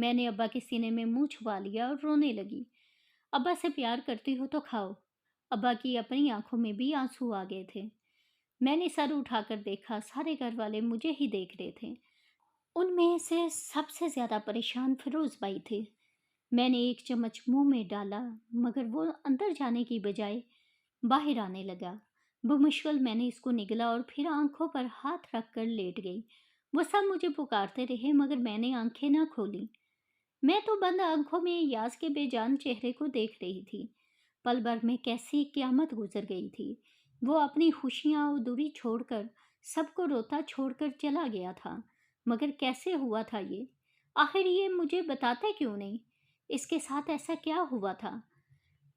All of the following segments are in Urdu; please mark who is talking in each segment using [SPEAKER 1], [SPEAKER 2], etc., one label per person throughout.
[SPEAKER 1] میں نے ابا کے سینے میں منہ چھپا لیا اور رونے لگی۔ ابا سے پیار کرتی ہو تو کھاؤ۔ ابا کی اپنی آنکھوں میں بھی آنسو آ گئے تھے۔ میں نے سر اٹھا کر دیکھا، سارے گھر والے مجھے ہی دیکھ رہے تھے۔ ان میں سے سب سے زیادہ پریشان فیروز بھائی تھے۔ میں نے ایک چمچ منہ میں ڈالا مگر وہ اندر جانے کی بجائے باہر آنے لگا۔ بمشکل میں نے اس کو نگلا اور پھر آنکھوں پر ہاتھ رکھ کر لیٹ گئی۔ وہ سب مجھے پکارتے رہے مگر میں نے آنکھیں نہ کھولی۔ میں تو بند آنکھوں میں یاس کے بے جان چہرے کو دیکھ رہی تھی۔ پل بھر میں کیسی قیامت گزر گئی تھی۔ وہ اپنی خوشیاں ادھوری چھوڑ کر سب کو روتا چھوڑ کر چلا گیا تھا۔ مگر کیسے ہوا تھا یہ؟ آخر یہ مجھے بتاتا کیوں نہیں؟ اس کے ساتھ ایسا کیا ہوا تھا؟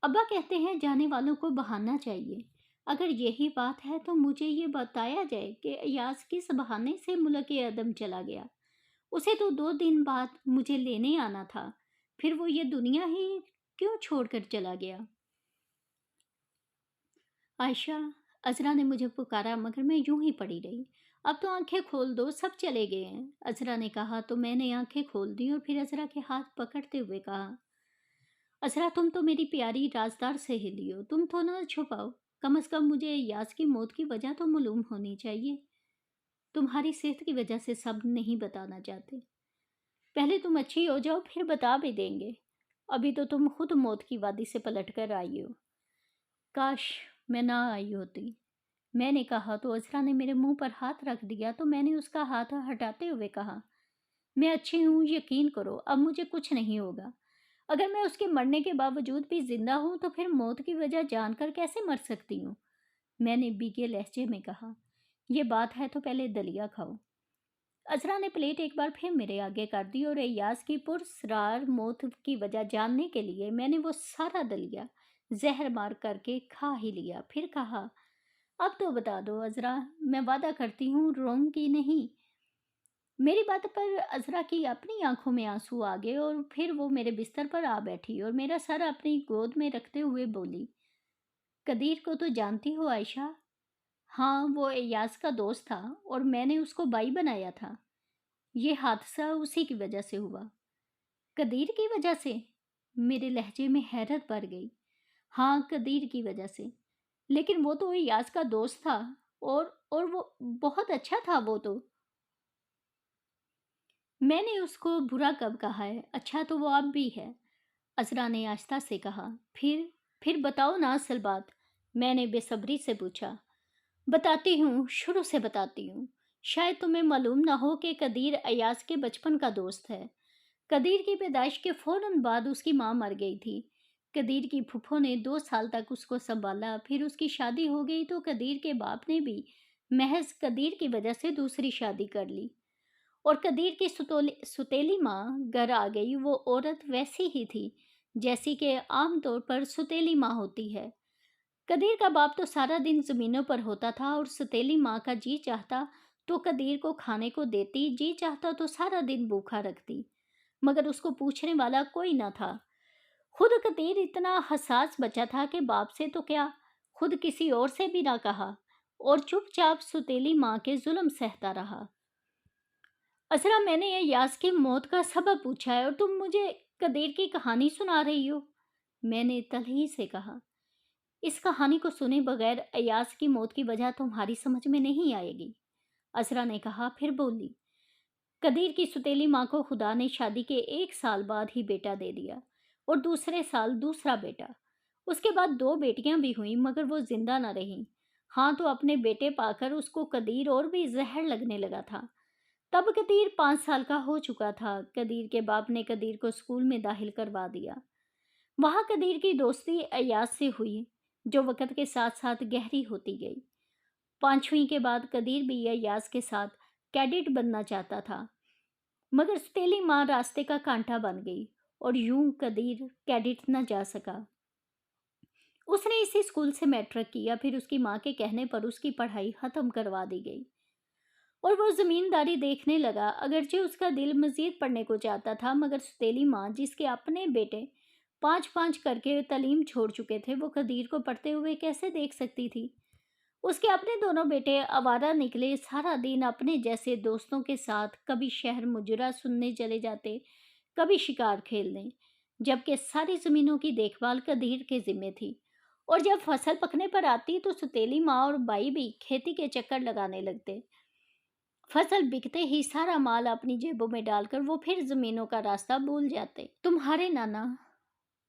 [SPEAKER 1] ابا کہتے ہیں جانے والوں کو بہانا چاہیے۔ اگر یہی بات ہے تو مجھے یہ بتایا جائے کہ ایاز کس بہانے سے ملک عدم چلا گیا۔ اسے تو 2 دن بعد مجھے لینے آنا تھا، پھر وہ یہ دنیا ہی کیوں چھوڑ کر چلا گیا؟ عائشہ، عذرا نے مجھے پکارا مگر میں یوں ہی پڑی رہی۔ اب تو آنکھیں کھول دو، سب چلے گئے ہیں، عذرا نے کہا تو میں نے آنکھیں کھول دی اور پھر عذرا کے ہاتھ پکڑتے ہوئے کہا، عذرا تم تو میری پیاری رازدار سہیلی ہو، تم تو نہ چھپاؤ، کم از کم مجھے ایاز کی موت کی وجہ تو معلوم ہونی چاہیے۔ تمہاری صحت کی وجہ سے سب نہیں بتانا چاہتے۔ پہلے تم اچھی ہو جاؤ پھر بتا بھی دیں گے، ابھی تو تم خود موت کی وادی سے پلٹ کر آئی ہو۔ کاش میں نہ آئی ہوتی، میں نے کہا تو عذرا نے میرے منہ پر ہاتھ رکھ دیا تو میں نے اس کا ہاتھ ہٹاتے ہوئے کہا، میں اچھی ہوں، یقین کرو اب مجھے کچھ نہیں ہوگا۔ اگر میں اس کے مرنے کے باوجود بھی زندہ ہوں تو پھر موت کی وجہ جان کر کیسے مر سکتی ہوں؟ میں نے بھیگے لہجے میں کہا، یہ بات ہے تو پہلے دلیا کھاؤ۔ عذرا نے پلیٹ ایک بار پھر میرے آگے کر دی اور ایاز کی پرسرار موت کی وجہ جاننے کے لیے میں نے وہ سارا دلیا زہر مار کر کے کھا ہی لیا۔ پھر کہا، اب تو بتا دو عذرا، میں وعدہ کرتی ہوں روؤں گی نہیں۔ میری بات پر عذرا کی اپنی آنکھوں میں آنسو آ گئے اور پھر وہ میرے بستر پر آ بیٹھی اور میرا سر اپنی گود میں رکھتے ہوئے بولی، قدیر کو تو جانتی ہو عائشہ؟ ہاں، وہ ایاز کا دوست تھا اور میں نے اس کو بائی بنایا تھا۔ یہ حادثہ اسی کی وجہ سے ہوا۔ قدیر کی وجہ سے؟ میرے لہجے میں حیرت بھر گئی۔ ہاں، قدیر کی وجہ سے، لیکن وہ تو ایاز کا دوست تھا اور وہ بہت اچھا تھا۔ وہ تو میں نے اس کو برا کب کہا ہے؟ اچھا تو وہ اب بھی ہے، عذرا نے آہستہ سے کہا۔ پھر بتاؤ نا اصل بات، میں نے بے صبری سے پوچھا۔ بتاتی ہوں، شروع سے بتاتی ہوں۔ شاید تمہیں معلوم نہ ہو کہ قدیر ایاز کے بچپن کا دوست ہے۔ قدیر کی پیدائش کے فوراً بعد اس کی ماں مر گئی تھی۔ قدیر کی پھپھو نے 2 سال تک اس کو سنبھالا، پھر اس کی شادی ہو گئی تو قدیر کے باپ نے بھی محض قدیر کی وجہ سے دوسری شادی کر لی اور قدیر کی ستیلی ماں گھر آ گئی۔ وہ عورت ویسی ہی تھی جیسی کہ عام طور پر ستیلی ماں ہوتی ہے۔ قدیر کا باپ تو سارا دن زمینوں پر ہوتا تھا اور ستیلی ماں کا جی چاہتا تو قدیر کو کھانے کو دیتی، جی چاہتا تو سارا دن بھوکا رکھتی، مگر اس کو پوچھنے والا کوئی نہ تھا۔ خود قدیر اتنا حساس بچہ تھا کہ باپ سے تو کیا، خود کسی اور سے بھی نہ کہا اور چپ چاپ ستیلی ماں کے ظلم سہتا رہا۔ عذرا، میں نے ایاز کی موت کا سبب پوچھا ہے اور تم مجھے قدیر کی کہانی سنا رہی ہو، میں نے تلخی سے کہا۔ اس کہانی کو سنے بغیر ایاز کی موت کی وجہ تمہاری سمجھ میں نہیں آئے گی، عذرا نے کہا، پھر بولی۔ قدیر کی ستیلی ماں کو خدا نے شادی کے 1 سال بعد ہی بیٹا دے دیا اور دوسرے سال دوسرا بیٹا۔ اس کے بعد 2 بیٹیاں بھی ہوئیں مگر وہ زندہ نہ رہیں۔ ہاں، تو اپنے بیٹے پا کر اس کو قدیر اور بھی زہر لگنے لگا تھا۔ تب قدیر 5 سال کا ہو چکا تھا۔ قدیر کے باپ نے قدیر کو اسکول میں داخل کروا دیا۔ وہاں قدیر کی دوستی ایاز سے ہوئی جو وقت کے ساتھ ساتھ گہری ہوتی گئی۔ 5ویں کے بعد قدیر بھی ایاز کے ساتھ کیڈٹ بننا چاہتا تھا مگر ستیلی ماں راستے کا کانٹا بن گئی اور یوں قدیر کیڈٹ نہ جا سکا۔ اس نے اسی اسکول سے میٹرک کیا، پھر اس کی ماں کے کہنے پر اس کی پڑھائی ختم کروا دی گئی اور وہ زمینداری دیکھنے لگا۔ اگرچہ اس کا دل مزید پڑھنے کو چاہتا تھا مگر ستیلی ماں جس کے اپنے بیٹے 5 کر کے تعلیم چھوڑ چکے تھے، وہ قدیر کو پڑھتے ہوئے کیسے دیکھ سکتی تھی؟ اس کے اپنے دونوں بیٹے آوارہ نکلے، سارا دن اپنے جیسے دوستوں کے ساتھ کبھی شہر مجرا سننے چلے جاتے، کبھی شکار کھیلنے، جبکہ ساری زمینوں کی دیکھ بھال قدیر کے ذمے تھی۔ اور جب فصل پکنے پر آتی تو ستیلی ماں اور بائی بھی کھیتی کے چکر لگانے لگتے۔ فصل بکتے ہی سارا مال اپنی جیبوں میں ڈال کر وہ پھر زمینوں کا راستہ بھول جاتے۔ تمہارے نانا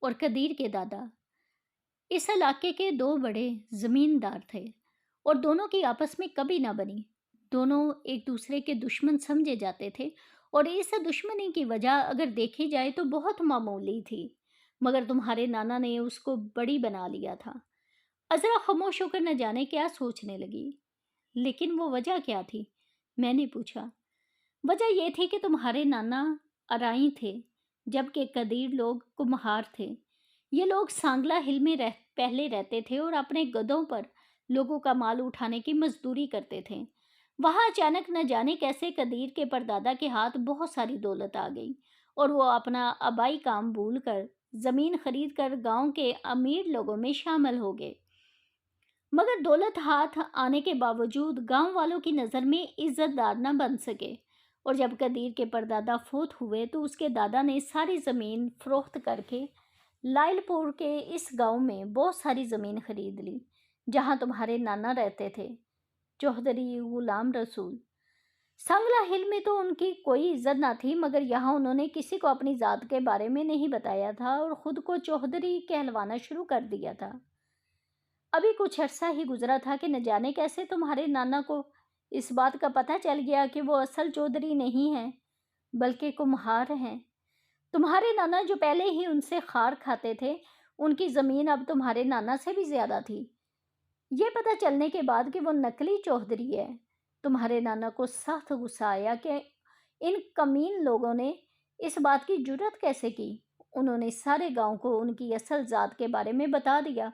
[SPEAKER 1] اور قدیر کے دادا اس علاقے کے دو بڑے زمیندار تھے اور دونوں کی آپس میں کبھی نہ بنی۔ دونوں ایک دوسرے کے دشمن سمجھے جاتے تھے اور اس دشمنی کی وجہ اگر دیکھی جائے تو بہت معمولی تھی، مگر تمہارے نانا نے اس کو بڑی بنا لیا تھا۔ عذرا خاموش ہو کر نہ جانے کیا سوچنے لگی۔ لیکن وہ وجہ کیا تھی؟ میں نے پوچھا۔ وجہ یہ تھی کہ تمہارے نانا ارائی تھے جبکہ قدیر لوگ کمہار تھے۔ یہ لوگ سانگلا ہل میں پہلے رہتے تھے اور اپنے گدھوں پر لوگوں کا مال اٹھانے کی مزدوری کرتے تھے۔ وہاں اچانک نہ جانے کیسے قدیر کے پردادا کے ہاتھ بہت ساری دولت آ گئی اور وہ اپنا آبائی کام بھول کر زمین خرید کر گاؤں کے امیر لوگوں میں شامل ہو گئے۔ مگر دولت ہاتھ آنے کے باوجود گاؤں والوں کی نظر میں عزت دار نہ بن سکے، اور جب قدیر کے پردادا فوت ہوئے تو اس کے دادا نے ساری زمین فروخت کر کے لائل پور کے اس گاؤں میں بہت ساری زمین خرید لی جہاں تمہارے نانا رہتے تھے، چوہدری غلام رسول۔ سانگلا ہل میں تو ان کی کوئی عزت نہ تھی، مگر یہاں انہوں نے کسی کو اپنی ذات کے بارے میں نہیں بتایا تھا اور خود کو چوہدری کہلوانا شروع کر دیا تھا۔ ابھی کچھ عرصہ ہی گزرا تھا کہ نہ جانے کیسے تمہارے نانا کو اس بات کا پتہ چل گیا کہ وہ اصل چودھری نہیں ہیں بلکہ کمہار ہیں۔ تمہارے نانا جو پہلے ہی ان سے خار کھاتے تھے، ان کی زمین اب تمہارے نانا سے بھی زیادہ تھی۔ یہ پتہ چلنے کے بعد کہ وہ نکلی چوہدری ہے، تمہارے نانا کو سخت غصہ آیا کہ ان کمین لوگوں نے اس بات کی جرات کیسے کی۔ انہوں نے سارے گاؤں کو ان کی اصل ذات کے بارے میں بتا دیا،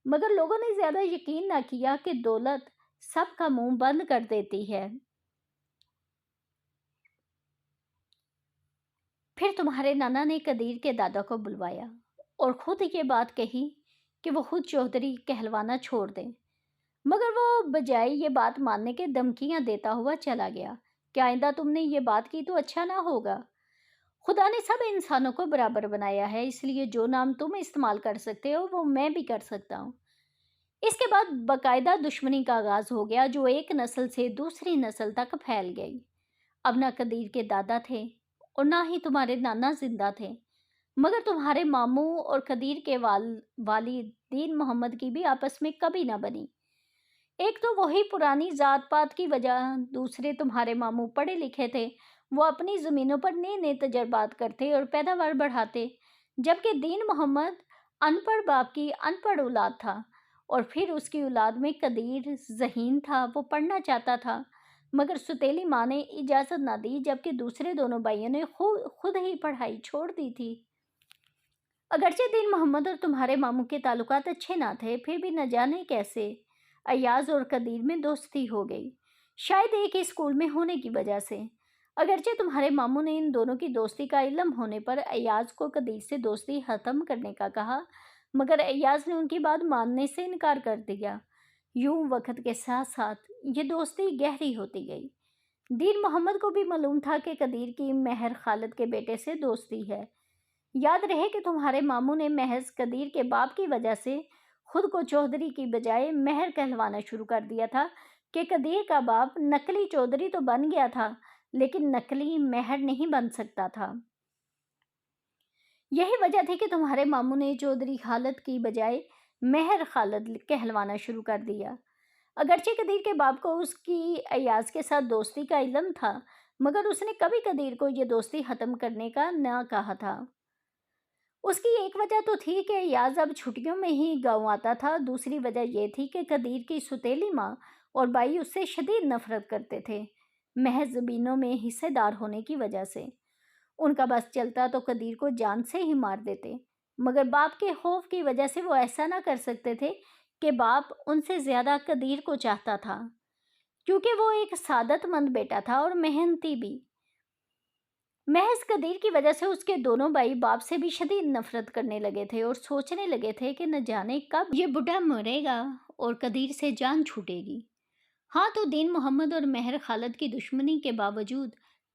[SPEAKER 1] مگر لوگوں نے زیادہ یقین نہ کیا کہ دولت سب کا منہ بند کر دیتی ہے۔ پھر تمہارے نانا نے قدیر کے دادا کو بلوایا اور خود یہ بات کہی کہ وہ خود چودھری کہلوانا چھوڑ دیں، مگر وہ بجائے یہ بات ماننے کے دھمکیاں دیتا ہوا چلا گیا کہ آئندہ تم نے یہ بات کی تو اچھا نہ ہوگا۔ خدا نے سب انسانوں کو برابر بنایا ہے، اس لیے جو نام تم استعمال کر سکتے ہو وہ میں بھی کر سکتا ہوں۔ اس کے بعد باقاعدہ دشمنی کا آغاز ہو گیا جو ایک نسل سے دوسری نسل تک پھیل گئی۔ اب نہ قدیر کے دادا تھے اور نہ ہی تمہارے نانا زندہ تھے، مگر تمہارے ماموں اور قدیر کے والد دین محمد کی بھی آپس میں کبھی نہ بنی۔ ایک تو وہی پرانی ذات پات کی وجہ، دوسرے تمہارے ماموں پڑھے لکھے تھے، وہ اپنی زمینوں پر نئے نئے تجربات کرتے اور پیداوار بڑھاتے، جبکہ دین محمد ان پڑھ باپ کی ان پڑھ اولاد تھا، اور پھر اس کی اولاد میں قدیر ذہین تھا، وہ پڑھنا چاہتا تھا مگر ستیلی ماں نے اجازت نہ دی، جبکہ دوسرے دونوں بھائیوں نے خود ہی پڑھائی چھوڑ دی تھی۔ اگرچہ دین محمد اور تمہارے ماموں کے تعلقات اچھے نہ تھے، پھر بھی نہ جانے کیسے ایاز اور قدیر میں دوستی ہو گئی، شاید ایک ہی اسکول میں ہونے کی وجہ سے۔ اگرچہ تمہارے ماموں نے ان دونوں کی دوستی کا علم ہونے پر ایاز کو قدیر سے دوستی ختم کرنے کا کہا، مگر ایاز نے ان کی بات ماننے سے انکار کر دیا۔ یوں وقت کے ساتھ ساتھ یہ دوستی گہری ہوتی گئی۔ دین محمد کو بھی معلوم تھا کہ قدیر کی مہر خالد کے بیٹے سے دوستی ہے۔ یاد رہے کہ تمہارے ماموں نے محض قدیر کے باپ کی وجہ سے خود کو چودھری کی بجائے مہر کہلوانا شروع کر دیا تھا کہ قدیر کا باپ نقلی چودھری تو بن گیا تھا لیکن نقلی مہر نہیں بن سکتا تھا۔ یہی وجہ تھی کہ تمہارے ماموں نے چودھری خالد کی بجائے مہر خالد کہلوانا شروع کر دیا۔ اگرچہ قدیر کے باپ کو اس کی ایاز کے ساتھ دوستی کا علم تھا، مگر اس نے کبھی قدیر کو یہ دوستی ختم کرنے کا نہ کہا تھا۔ اس کی ایک وجہ تو تھی کہ ایاز اب چھٹیوں میں ہی گاؤں آتا تھا، دوسری وجہ یہ تھی کہ قدیر کی ستیلی ماں اور بھائی اس سے شدید نفرت کرتے تھے، محض زمینوں میں حصے دار ہونے کی وجہ سے۔ ان کا بس چلتا تو قدیر کو جان سے ہی مار دیتے، مگر باپ کے خوف کی وجہ سے وہ ایسا نہ کر سکتے تھے کہ باپ ان سے زیادہ قدیر کو چاہتا تھا، کیونکہ وہ ایک سعادت مند بیٹا تھا اور محنتی بھی۔ محض قدیر کی وجہ سے اس کے دونوں بھائی باپ سے بھی شدید نفرت کرنے لگے تھے اور سوچنے لگے تھے کہ نہ جانے کب یہ بڈھا مرے گا اور قدیر سے جان چھوٹے گی۔ ہاں تو دین محمد اور مہر خالد کی دشمنی کے باوجود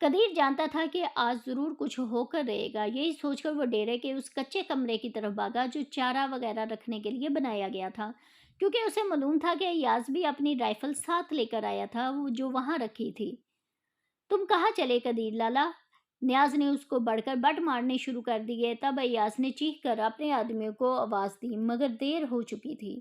[SPEAKER 1] قدیر جانتا تھا کہ آج ضرور کچھ ہو کر رہے گا۔ یہی سوچ کر وہ ڈیرے کے اس کچے کمرے کی طرف بھاگا جو چارہ وغیرہ رکھنے کے لیے بنایا گیا تھا، کیونکہ اسے معلوم تھا کہ ایاز بھی اپنی رائفل ساتھ لے کر آیا تھا جو وہاں رکھی تھی۔ تم کہاں چلے قدیر لالا؟ نیاز نے اس کو بڑھ کر بٹ مارنے شروع کر دیے۔ تب ایاز نے چیخ کر اپنے آدمیوں کو آواز دی، مگر دیر ہو چکی تھی۔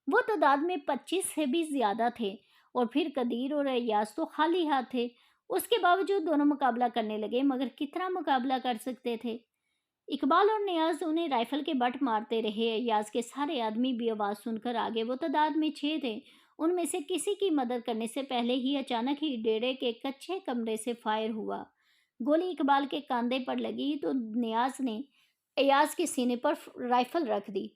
[SPEAKER 1] وہ تعداد میں 25 سے بھی زیادہ تھے، اور پھر قدیر اور ایاز تو خالی ہاتھ تھے۔ اس کے باوجود دونوں مقابلہ کرنے لگے، مگر کتنا مقابلہ کر سکتے تھے؟ اقبال اور نیاز انہیں رائفل کے بٹ مارتے رہے۔ ایاز کے سارے آدمی بھی آواز سن کر آگے، وہ تعداد میں 6 تھے۔ ان میں سے کسی کی مدد کرنے سے پہلے ہی اچانک ہی ڈیرے کے کچے کمرے سے فائر ہوا۔ گولی اقبال کے کاندھے پر لگی تو نیاز نے ایاز کے سینے پر رائفل رکھ دی۔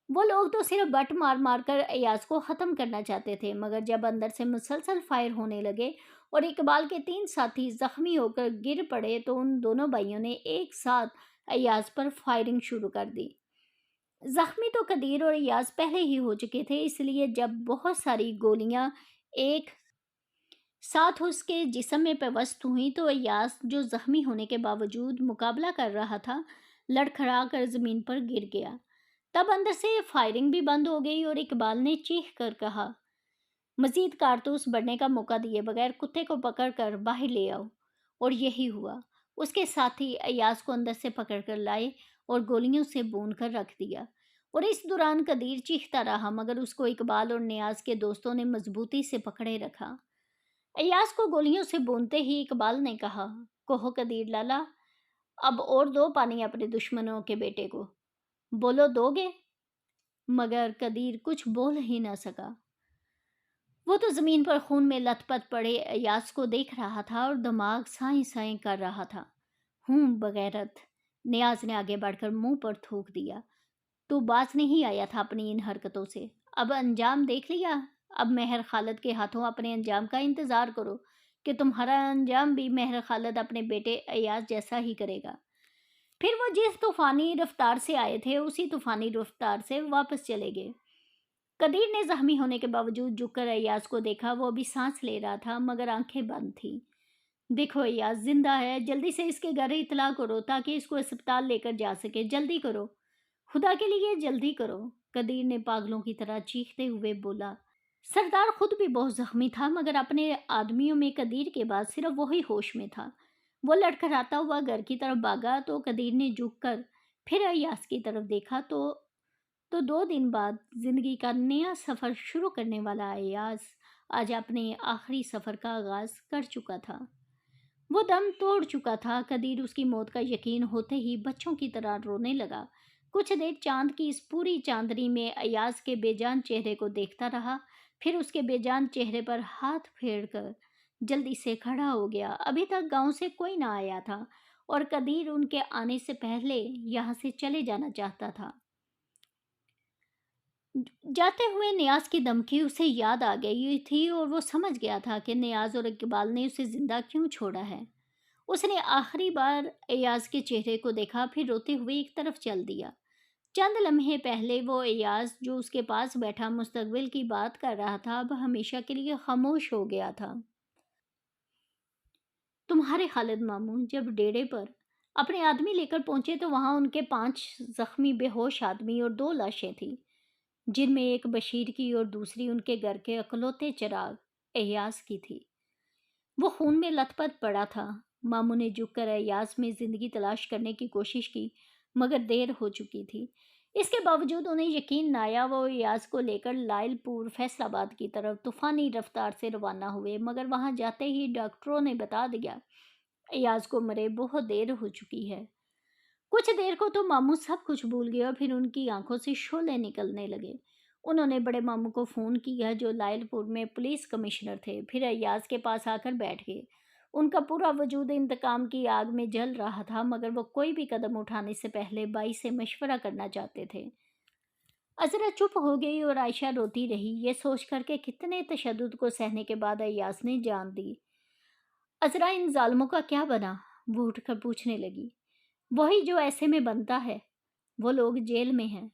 [SPEAKER 1] وہ لوگ تو صرف بٹ مار مار کر ایاز کو ختم کرنا چاہتے تھے، مگر جب اندر سے مسلسل فائر ہونے لگے اور اقبال کے 3 ساتھی زخمی ہو کر گر پڑے تو ان دونوں بھائیوں نے ایک ساتھ ایاز پر فائرنگ شروع کر دی۔ زخمی تو قدیر اور ایاز پہلے ہی ہو چکے تھے، اس لیے جب بہت ساری گولیاں ایک ساتھ اس کے جسم میں پیوست ہوئیں تو ایاز، جو زخمی ہونے کے باوجود مقابلہ کر رہا تھا، لڑکھڑا کر زمین پر گر گیا۔ تب اندر سے فائرنگ بھی بند ہو گئی اور اقبال نے چیخ کر کہا، مزید کارتوس بڑھنے کا موقع دیے بغیر کتے کو پکڑ کر باہر لے آؤ۔ اور یہی ہوا۔ اس کے ساتھی ایاز کو اندر سے پکڑ کر لائے اور گولیوں سے بون کر رکھ دیا، اور اس دوران قدیر چیختا رہا، مگر اس کو اقبال اور نیاز کے دوستوں نے مضبوطی سے پکڑے رکھا۔ ایاز کو گولیوں سے بونتے ہی اقبال نے کہا، کہو قدیر لالا، اب اور دو پانی اپنے دشمنوں کے بیٹے کو، بولو دو گے؟ مگر قدیر کچھ بول ہی نہ سکا۔ وہ تو زمین پر خون میں لت پت پڑے ایاز کو دیکھ رہا تھا اور دماغ سائیں سائیں کر رہا تھا۔ بغیرت، نیاز نے آگے بڑھ کر منہ پر تھوک دیا، تو باز نہیں آیا تھا اپنی ان حرکتوں سے؟ اب انجام دیکھ لیا؟ اب مہر خالد کے ہاتھوں اپنے انجام کا انتظار کرو کہ تمہارا انجام بھی مہر خالد اپنے بیٹے ایاز جیسا ہی کرے گا۔ پھر وہ جس طوفانی رفتار سے آئے تھے اسی طوفانی رفتار سے واپس چلے گئے۔ قدیر نے زخمی ہونے کے باوجود جھک کر ایاز کو دیکھا۔ وہ ابھی سانس لے رہا تھا مگر آنکھیں بند تھیں۔ دیکھو ایاز زندہ ہے، جلدی سے اس کے گھر اطلاع کرو تاکہ اس کو اسپتال لے کر جا سکے، جلدی کرو، خدا کے لیے جلدی کرو، قدیر نے پاگلوں کی طرح چیختے ہوئے بولا۔ سردار خود بھی بہت زخمی تھا، مگر اپنے آدمیوں میں قدیر کے بعد صرف وہی ہوش میں تھا۔ وہ لڑکھڑاتا ہوا گھر کی طرف بھاگا تو قدیر نے جھک کر پھر ایاز کی طرف دیکھا تو 2 دن بعد زندگی کا نیا سفر شروع کرنے والا ایاز آج اپنے آخری سفر کا آغاز کر چکا تھا۔ وہ دم توڑ چکا تھا۔ قدیر اس کی موت کا یقین ہوتے ہی بچوں کی طرح رونے لگا۔ کچھ دیر چاند کی اس پوری چاندنی میں ایاز کے بے جان چہرے کو دیکھتا رہا، پھر اس کے بے جان چہرے پر ہاتھ پھیر کر جلدی سے کھڑا ہو گیا۔ ابھی تک گاؤں سے کوئی نہ آیا تھا اور قدیر ان کے آنے سے پہلے یہاں سے چلے جانا چاہتا تھا۔ جاتے ہوئے نیاز کی دھمکی اسے یاد آ گئی تھی اور وہ سمجھ گیا تھا کہ نیاز اور اقبال نے اسے زندہ کیوں چھوڑا ہے۔ اس نے آخری بار ایاز کے چہرے کو دیکھا، پھر روتے ہوئے ایک طرف چل دیا۔ چند لمحے پہلے وہ ایاز جو اس کے پاس بیٹھا مستقبل کی بات کر رہا تھا، اب ہمیشہ کے لیے خاموش ہو گیا تھا۔ تمہارے خالد ماموں جب ڈیرے پر اپنے آدمی لے کر پہنچے تو وہاں ان کے 5 زخمی بے ہوش آدمی اور 2 لاشیں تھیں، جن میں ایک بشیر کی اور دوسری ان کے گھر کے اکلوتے چراغ ایاز کی تھی۔ وہ خون میں لت پت پڑا تھا۔ ماموں نے جھک کر ایاز میں زندگی تلاش کرنے کی کوشش کی، مگر دیر ہو چکی تھی۔ اس کے باوجود انہیں یقین نہ آیا۔ وہ ایاز کو لے کر لائل پور فیصل آباد کی طرف طوفانی رفتار سے روانہ ہوئے، مگر وہاں جاتے ہی ڈاکٹروں نے بتا دیا، ایاز کو مرے بہت دیر ہو چکی ہے۔ کچھ دیر کو تو ماموں سب کچھ بھول گئے اور پھر ان کی آنکھوں سے شعلے نکلنے لگے۔ انہوں نے بڑے ماموں کو فون کیا جو لائل پور میں پولیس کمشنر تھے، پھر ایاز کے پاس آ کر بیٹھ گئے۔ ان کا پورا وجود انتقام کی آگ میں جل رہا تھا، مگر وہ کوئی بھی قدم اٹھانے سے پہلے بائی سے مشورہ کرنا چاہتے تھے۔ عذرا چپ ہو گئی اور عائشہ روتی رہی، یہ سوچ کر کہ کتنے تشدد کو سہنے کے بعد ایاز نے جان دی۔ عذرا ان ظالموں کا کیا بنا؟ وہ اٹھ کر پوچھنے لگی۔ وہی جو ایسے میں بنتا ہے، وہ لوگ جیل میں ہیں،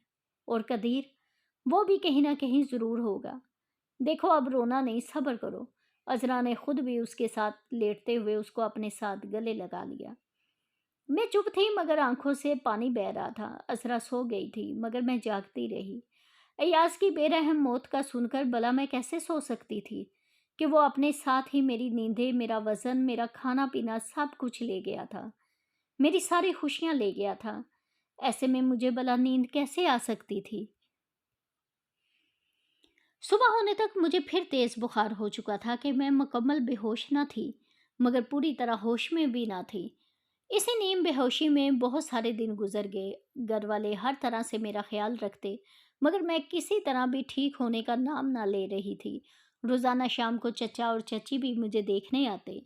[SPEAKER 1] اور قدیر وہ بھی کہیں نہ کہیں ضرور ہوگا۔ دیکھو اب رونا نہیں، صبر کرو، عذرا نے خود بھی اس کے ساتھ لیٹتے ہوئے اس کو اپنے ساتھ گلے لگا لیا۔ میں چپ تھی مگر آنکھوں سے پانی بہہ رہا تھا۔ عذرا سو گئی تھی مگر میں جاگتی رہی۔ ایاز کی بے رحم موت کا سن کر بھلا میں کیسے سو سکتی تھی کہ وہ اپنے ساتھ ہی میری نیندیں، میرا وزن، میرا کھانا پینا سب کچھ لے گیا تھا، میری ساری خوشیاں لے گیا تھا۔ ایسے میں مجھے بھلا نیند کیسے آ سکتی تھی؟ صبح ہونے تک مجھے پھر تیز بخار ہو چکا تھا کہ میں مکمل بے ہوش نہ تھی مگر پوری طرح ہوش میں بھی نہ تھی۔ اسی نیم بے ہوشی میں بہت سارے دن گزر گئے۔ گھر والے ہر طرح سے میرا خیال رکھتے مگر میں کسی طرح بھی ٹھیک ہونے کا نام نہ لے رہی تھی۔ روزانہ شام کو چچا اور چچی بھی مجھے دیکھنے آتے۔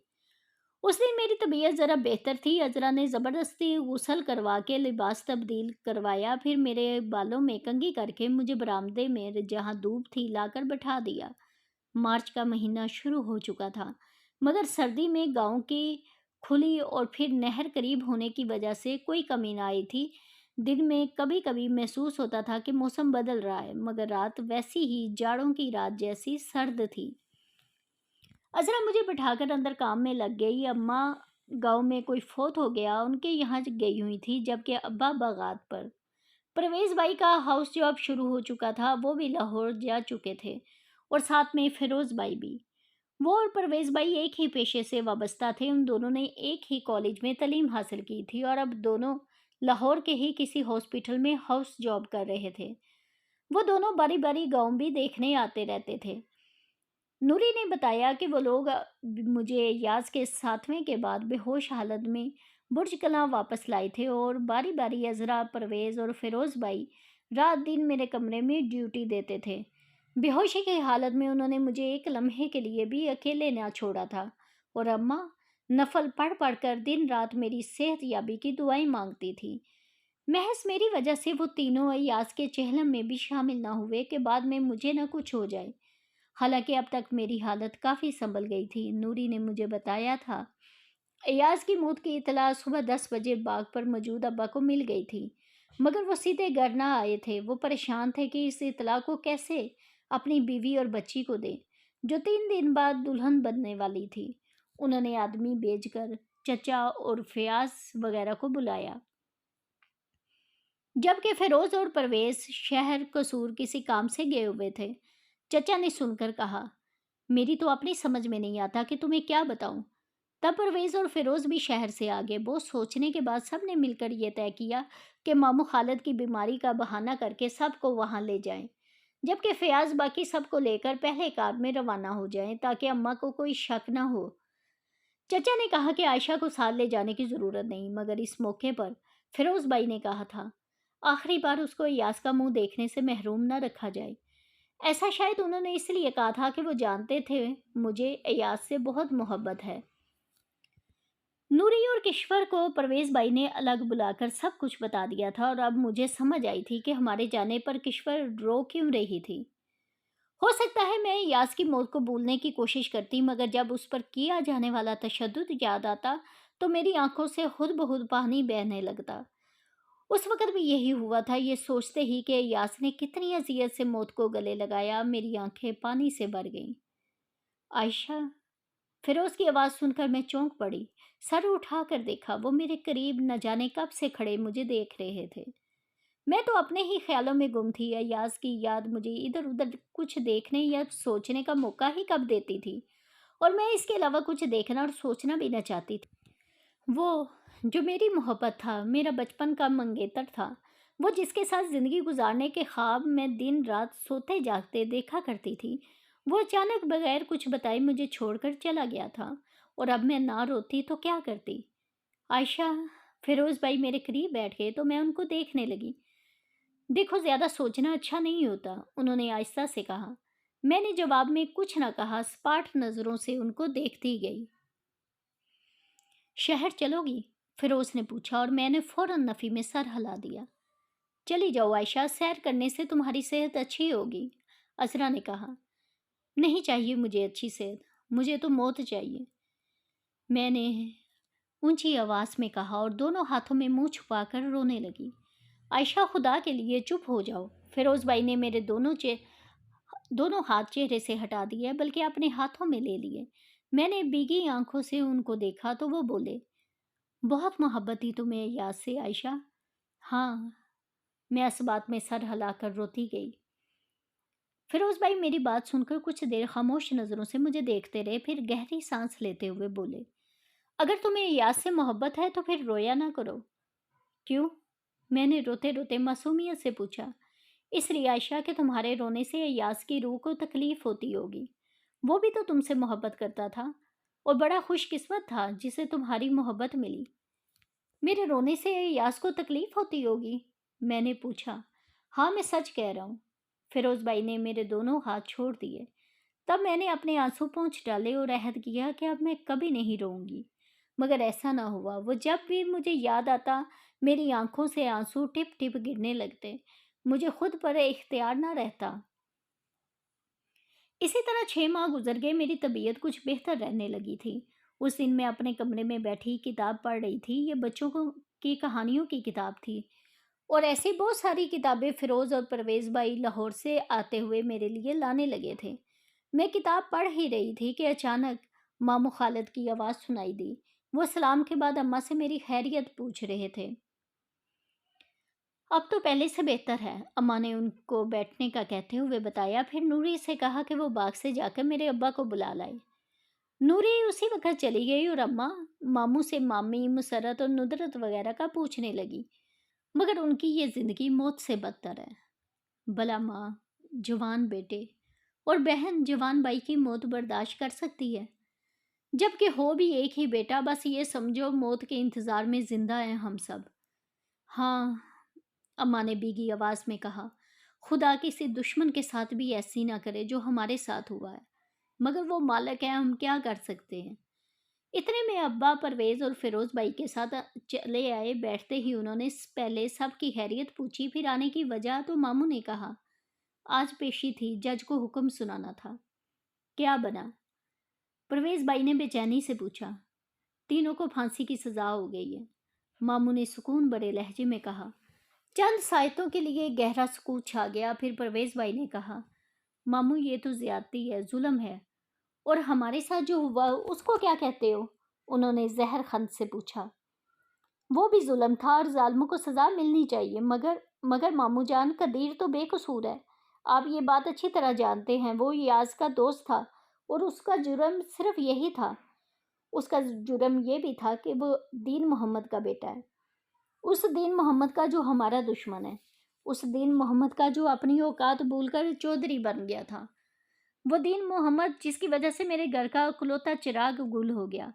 [SPEAKER 1] اس دن میری طبیعت ذرا بہتر تھی۔ عذرا نے زبردستی غسل کروا کے لباس تبدیل کروایا، پھر میرے بالوں میں کنگھی کر کے مجھے برآمدے میں جہاں دھوپ تھی لا کر بٹھا دیا۔ مارچ کا مہینہ شروع ہو چکا تھا مگر سردی میں گاؤں کی کھلی اور پھر نہر قریب ہونے کی وجہ سے کوئی کمی نہ آئی تھی۔ دن میں کبھی کبھی محسوس ہوتا تھا کہ موسم بدل رہا ہے مگر رات ویسی ہی جاڑوں کی رات جیسی سرد تھی۔ عذرا مجھے بٹھا کر اندر کام میں لگ گئی۔ اماں گاؤں میں کوئی فوت ہو گیا ان کے یہاں گئی ہوئی تھی جبکہ ابا باغات پر۔ پرویز بھائی کا ہاؤس جاب شروع ہو چکا تھا، وہ بھی لاہور جا چکے تھے اور ساتھ میں فیروز بھائی بھی۔ وہ اور پرویز بھائی ایک ہی پیشے سے وابستہ تھے، ان دونوں نے ایک ہی کالج میں تعلیم حاصل کی تھی اور اب دونوں لاہور کے ہی کسی ہاسپٹل میں ہاؤس جاب کر رہے تھے۔ وہ دونوں باری باری گاؤں بھی دیکھنے آتے رہتے تھے۔ نوری نے بتایا کہ وہ لوگ مجھے یاز کے 7ویں کے بعد بے ہوش حالت میں برج کلاں واپس لائے تھے اور باری باری عذرا، پرویز اور فیروز بھائی رات دن میرے کمرے میں ڈیوٹی دیتے تھے۔ بے ہوشی کی حالت میں انہوں نے مجھے ایک لمحے کے لیے بھی اکیلے نہ چھوڑا تھا اور اماں نفل پڑھ پڑھ کر دن رات میری صحت یابی کی دعائیں مانگتی تھی۔ محض میری وجہ سے وہ تینوں ایاز کے چہلم میں بھی شامل نہ ہوئے کہ بعد میں مجھے نہ کچھ ہو جائے۔ حالانکہ اب تک میری حالت کافی سنبھل گئی تھی۔ نوری نے مجھے بتایا تھا ایاز کی موت کی اطلاع صبح 10 بجے باغ پر موجود ابا کو مل گئی تھی مگر وہ سیدھے گھر نہ آئے تھے۔ وہ پریشان تھے کہ اس اطلاع کو کیسے اپنی بیوی اور بچی کو دیں جو 3 دن بعد دلہن بننے والی تھی۔ انہوں نے آدمی بھیج کر چچا اور فیاض وغیرہ کو بلایا جبکہ فیروز اور پرویز شہر قصور کسی کام سے گئے ہوئے تھے۔ چچا نے سن کر کہا، میری تو اپنی سمجھ میں نہیں آتا کہ تمہیں کیا بتاؤں۔ تب پرویز اور فیروز بھی شہر سے آگے۔ بہت سوچنے کے بعد سب نے مل کر یہ طے کیا کہ ماموں خالد کی بیماری کا بہانہ کر کے سب کو وہاں لے جائیں جبکہ فیاض باقی سب کو لے کر پہلے کار میں روانہ ہو جائیں تاکہ اماں کو کوئی شک نہ ہو۔ چچا نے کہا کہ عائشہ کو ساتھ لے جانے کی ضرورت نہیں مگر اس موقع پر فیروز بھائی نے کہا تھا آخری بار اس کو ایاز کا منہ دیکھنے سے محروم نہ رکھا جائے۔ ایسا شاید انہوں نے اس لیے کہا تھا کہ وہ جانتے تھے مجھے ایاز سے بہت محبت ہے۔ نوری اور کشور کو پرویز بھائی نے الگ بلا کر سب کچھ بتا دیا تھا اور اب مجھے سمجھ آئی تھی کہ ہمارے جانے پر کشور رو کیوں رہی تھی۔ ہو سکتا ہے میں یاز کی موت کو بھولنے کی کوشش کرتی مگر جب اس پر کیا جانے والا تشدد یاد آتا تو میری آنکھوں سے خود بخود پانی بہنے لگتا۔ اس وقت بھی یہی ہوا تھا۔ یہ سوچتے ہی کہ یاس نے کتنی اذیت سے موت کو گلے لگایا میری آنکھیں پانی سے بھر گئیں۔ عائشہ، فیروز کی آواز سن کر میں چونک پڑی۔ سر اٹھا کر دیکھا، وہ میرے قریب نہ جانے کب سے کھڑے مجھے دیکھ رہے تھے۔ میں تو اپنے ہی خیالوں میں گم تھی۔ ایاز کی یاد مجھے ادھر ادھر کچھ دیکھنے یا سوچنے کا موقع ہی کب دیتی تھی اور میں اس کے علاوہ کچھ دیکھنا اور سوچنا بھی نہ چاہتی تھی۔ وہ جو میری محبت تھا، میرا بچپن کا منگیتر تھا، وہ جس کے ساتھ زندگی گزارنے کے خواب میں دن رات سوتے جاگتے دیکھا کرتی تھی، وہ اچانک بغیر کچھ بتائے مجھے چھوڑ کر چلا گیا تھا اور اب میں نہ روتی تو کیا کرتی؟ عائشہ، فیروز بھائی میرے قریب بیٹھ گئے تو میں ان کو دیکھنے لگی۔ دیکھو، زیادہ سوچنا اچھا نہیں ہوتا، انہوں نے آہستہ سے کہا۔ میں نے جواب میں کچھ نہ کہا، سپاٹ نظروں سے ان کو دیکھتی گئی۔ شہر چلو گی؟ فیروز نے پوچھا اور میں نے فوراً نفی میں سر ہلا دیا۔ چلی جاؤ عائشہ، سیر کرنے سے تمہاری صحت اچھی ہوگی، عذرا نے کہا۔ نہیں چاہیے مجھے اچھی صحت، مجھے تو موت چاہیے، میں نے اونچی آواز میں کہا اور دونوں ہاتھوں میں منہ چھپا کر رونے لگی۔ عائشہ، خدا کے لیے چپ ہو جاؤ، فیروز بھائی نے میرے دونوں دونوں ہاتھ چہرے سے ہٹا دیے بلکہ اپنے ہاتھوں میں لے لیے۔ میں نے بھیگی آنکھوں سے ان کو دیکھا تو وہ بولے، بہت محبت تھی تمہیں یاس سے عائشہ؟ ہاں، میں اس بات میں سر ہلا کر روتی گئی۔ فیروز بھائی میری بات سن کر کچھ دیر خاموش نظروں سے مجھے دیکھتے رہے، پھر گہری سانس لیتے ہوئے بولے، اگر تمہیں یاس سے محبت ہے تو پھر رویا نہ کرو۔ کیوں؟ میں نے روتے روتے معصومیت سے پوچھا۔ اس لیے عائشہ کہ تمہارے رونے سے یاس کی روح کو تکلیف ہوتی ہوگی۔ وہ بھی تو تم سے محبت کرتا تھا اور بڑا خوش قسمت تھا جسے تمہاری محبت ملی۔ میرے رونے سے یاس کو تکلیف ہوتی ہوگی؟ میں نے پوچھا۔ ہاں، میں سچ کہہ رہا ہوں۔ فیروز بھائی نے میرے دونوں ہاتھ چھوڑ دیے۔ تب میں نے اپنے آنسو پونچھ ڈالے اور عہد کیا کہ اب میں کبھی نہیں روؤں گی، مگر ایسا نہ ہوا۔ وہ جب بھی مجھے یاد آتا میری آنکھوں سے آنسو ٹپ ٹپ گرنے لگتے، مجھے خود پر اختیار نہ رہتا۔ اسی طرح 6 ماہ گزر گئے، میری طبیعت کچھ بہتر رہنے لگی تھی۔ اس دن میں اپنے کمرے میں بیٹھی کتاب پڑھ رہی تھی۔ یہ بچوں کی کہانیوں کی کتاب تھی، اور ایسی بہت ساری کتابیں فیروز اور پرویز بھائی لاہور سے آتے ہوئے میرے لیے لانے لگے تھے۔ میں کتاب پڑھ ہی رہی تھی کہ اچانک ماموں خالد کی آواز سنائی دی۔ وہ سلام کے بعد اماں سے میری خیریت پوچھ رہے تھے۔ اب تو پہلے سے بہتر ہے، اماں نے ان کو بیٹھنے کا کہتے ہوئے بتایا۔ پھر نوری سے کہا کہ وہ باغ سے جا کر میرے ابا کو بلا لائے۔ نوری اسی وقت چلی گئی اور اماں ماموں سے مامی، مسرت اور ندرت وغیرہ کا پوچھنے لگی، مگر ان کی یہ زندگی موت سے بدتر ہے۔ بھلا ماں جوان بیٹے اور بہن جوان بھائی کی موت برداشت کر سکتی ہے، جبکہ ہو بھی ایک ہی بیٹا؟ بس یہ سمجھو موت کے انتظار میں زندہ ہیں ہم سب۔ ہاں، اماں نے بھیگی آواز میں کہا، خدا کسی دشمن کے ساتھ بھی ایسی نہ کرے جو ہمارے ساتھ ہوا ہے، مگر وہ مالک ہے، ہم کیا کر سکتے ہیں۔ اتنے میں ابا پرویز اور فیروز بھائی کے ساتھ چلے آئے۔ بیٹھتے ہی انہوں نے پہلے سب کی خیریت پوچھی، پھر آنے کی وجہ تو ماموں نے کہا، آج پیشی تھی، جج کو حکم سنانا تھا۔ کیا بنا؟ پرویز بھائی نے بے چینی سے پوچھا۔ تینوں کو پھانسی کی سزا ہو گئی ہے، ماموں نے سکون بھرے لہجے میں کہا۔ چند سائتوں کے لیے گہرا سکوت چھا گیا، پھر پرویز بھائی نے کہا، ماموں یہ تو زیادتی ہے، ظلم ہے، اور ہمارے ساتھ جو ہوا اس کو کیا کہتے ہو؟ انہوں نے زہر خند سے پوچھا۔ وہ بھی ظلم تھا اور ظالموں کو سزا ملنی چاہیے، مگر ماموں جان، قدیر تو بے قصور ہے، آپ یہ بات اچھی طرح جانتے ہیں۔ وہ یاز کا دوست تھا اور اس کا جرم صرف یہی تھا، اس کا جرم یہ بھی تھا کہ وہ دین محمد کا بیٹا ہے، اس دین محمد کا جو ہمارا دشمن ہے، اس دین محمد کا جو اپنی اوقات بھول کر چودھری بن گیا تھا، وہ دین محمد جس کی وجہ سے میرے گھر کا اکلوتا چراغ گل ہو گیا،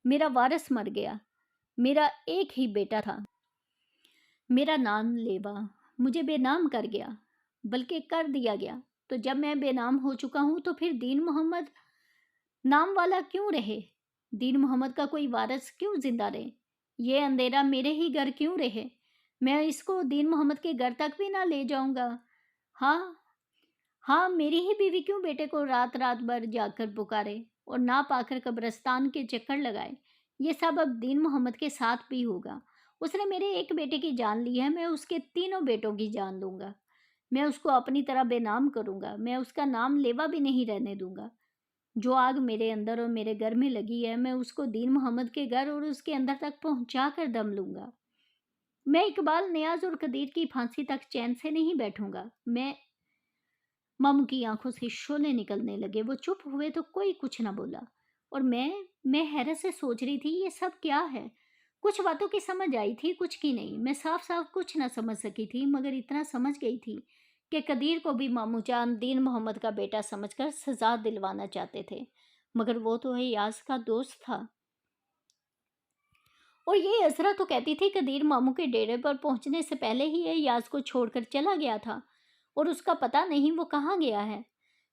[SPEAKER 1] میرا وارث مر گیا، میرا ایک ہی بیٹا تھا، میرا نام لیوا، مجھے بے نام کر گیا، بلکہ کر دیا گیا۔ تو جب میں بے نام ہو چکا ہوں تو پھر دین محمد نام والا کیوں رہے؟ دین محمد کا کوئی وارث کیوں زندہ رہے؟ یہ اندھیرا میرے ہی گھر کیوں رہے؟ میں اس کو دین محمد کے گھر تک بھی نہ لے جاؤں گا؟ ہاں، میری ہی بیوی کیوں بیٹے کو رات رات بھر جاگ کر پکارے اور نہ پا کر قبرستان کے چکر لگائے؟ یہ سب اب دین محمد کے ساتھ بھی ہوگا۔ اس نے میرے ایک بیٹے کی جان لی ہے، میں اس کے تینوں بیٹوں کی جان لوں گا۔ میں اس کو اپنی طرح بے نام کروں گا، میں اس کا نام لیوا بھی نہیں رہنے دوں گا۔ جو آگ میرے اندر اور میرے گھر میں لگی ہے، میں اس کو دین محمد کے گھر اور اس کے اندر تک پہنچا کر دم لوں گا۔ میں اقبال، نیاز اور قدیر کی پھانسی تک چین سے نہیں بیٹھوں گا۔ ماموں کی آنکھوں سے شعلے نکلنے لگے۔ وہ چپ ہوئے تو کوئی کچھ نہ بولا، اور میں حیرت سے سوچ رہی تھی یہ سب کیا ہے۔ کچھ باتوں کی سمجھ آئی تھی، کچھ کی نہیں۔ میں صاف کچھ نہ سمجھ سکی تھی، مگر اتنا سمجھ گئی تھی کہ قدیر کو بھی ماموں جان دین محمد کا بیٹا سمجھ کر سزا دلوانا چاہتے تھے، مگر وہ تو ایاز کا دوست تھا۔ اور یہ عذرا تو کہتی تھی قدیر ماموں کے ڈیرے پر پہنچنے سے پہلے ہی ایاز کو چھوڑ کر چلا گیا تھا اور اس کا پتہ نہیں وہ کہاں گیا ہے۔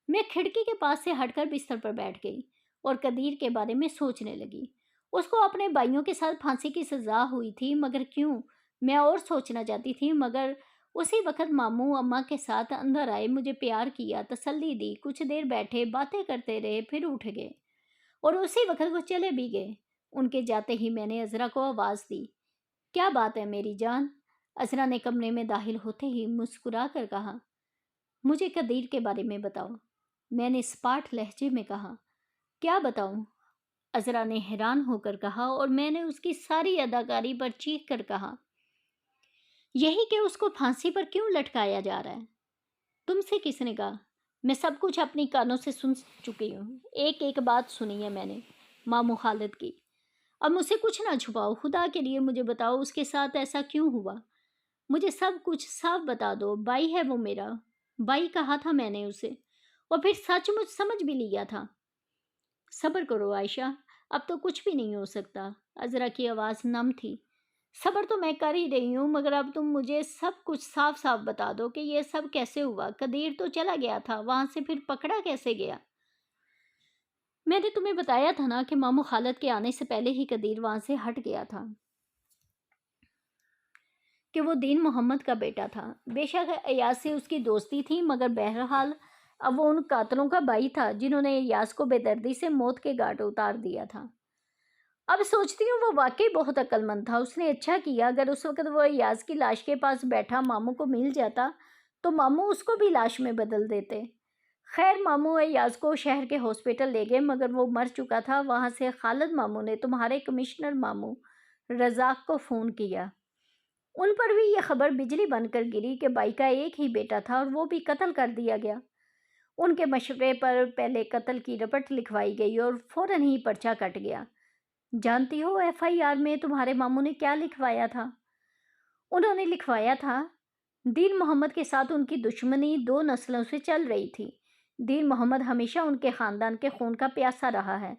[SPEAKER 1] میں کھڑکی کے پاس سے ہٹ کر بستر پر بیٹھ گئی اور قدیر کے بارے میں سوچنے لگی۔ اس کو اپنے بھائیوں کے ساتھ پھانسی کی سزا ہوئی تھی، مگر کیوں؟ میں اور سوچنا چاہتی تھی، مگر اسی وقت ماموں اماں کے ساتھ اندر آئے، مجھے پیار کیا، تسلی دی، کچھ دیر بیٹھے، باتیں کرتے رہے، پھر اٹھ گئے اور اسی وقت وہ چلے بھی گئے۔ ان کے جاتے ہی میں نے عذرا کو آواز دی، کیا بات ہے میری جان؟ عذرا نے کمرے میں داخل ہوتے ہی مسکرا کر کہا، مجھے قدیر کے بارے میں بتاؤ، میں نے اسپاٹ لہجے میں کہا۔ کیا بتاؤں؟ عذرا نے حیران ہو کر کہا، اور میں نے اس کی ساری اداکاری پر چیخ کر کہا، یہی کہ اس کو پھانسی پر کیوں لٹکایا جا رہا ہے؟ تم سے کس نے کہا؟ میں سب کچھ اپنی کانوں سے سن چکی ہوں، ایک ایک بات سنی ہے میں نے ماموں خالد کی۔ اب مجھ سے کچھ نہ چھپاؤ، خدا کے لیے مجھے بتاؤ اس کے ساتھ ایسا کیوں ہوا؟ مجھے سب کچھ صاف بتا دو، بھائی ہے وہ میرا، بھائی کہا تھا میں نے اسے، اور پھر سچ مجھ سمجھ بھی لیا تھا۔ صبر کرو عائشہ، اب تو کچھ بھی نہیں ہو سکتا۔ عذرا کی آواز نم تھی۔ صبر تو میں کر ہی رہی ہوں، مگر اب تم مجھے سب کچھ صاف صاف بتا دو کہ یہ سب کیسے ہوا۔ قدیر تو چلا گیا تھا، وہاں سے پھر پکڑا کیسے گیا؟ میں نے تمہیں بتایا تھا نا کہ ماموں خالد کے آنے سے پہلے ہی قدیر وہاں سے ہٹ گیا تھا، کہ وہ دین محمد کا بیٹا تھا۔ بے شک ایاز سے اس کی دوستی تھی، مگر بہرحال اب وہ ان قاتلوں کا بھائی تھا جنہوں نے ایاز کو بے دردی سے موت کے گھاٹ اتار دیا تھا۔ اب سوچتی ہوں وہ واقعی بہت عقل مند تھا، اس نے اچھا کیا۔ اگر اس وقت وہ ایاز کی لاش کے پاس بیٹھا ماموں کو مل جاتا تو ماموں اس کو بھی لاش میں بدل دیتے۔ خیر، ماموں ایاز کو شہر کے ہاسپٹل لے گئے، مگر وہ مر چکا تھا۔ وہاں سے خالد ماموں نے تمہارے کمشنر ماموں رزاق کو فون کیا۔ ان پر بھی یہ خبر بجلی بن کر گری کہ بھائی کا ایک ہی بیٹا تھا اور وہ بھی قتل کر دیا گیا۔ ان کے مشورے پر پہلے قتل کی رپٹ لکھوائی گئی اور فوراً ہی پرچہ کٹ گیا۔ جانتی ہو FIR میں تمہارے ماموں نے کیا لکھوایا تھا؟ انہوں نے لکھوایا تھا، دین محمد کے ساتھ ان کی دشمنی 2 نسلوں سے چل رہی تھی۔ دین محمد ہمیشہ ان کے خاندان کے خون کا پیاسا رہا ہے،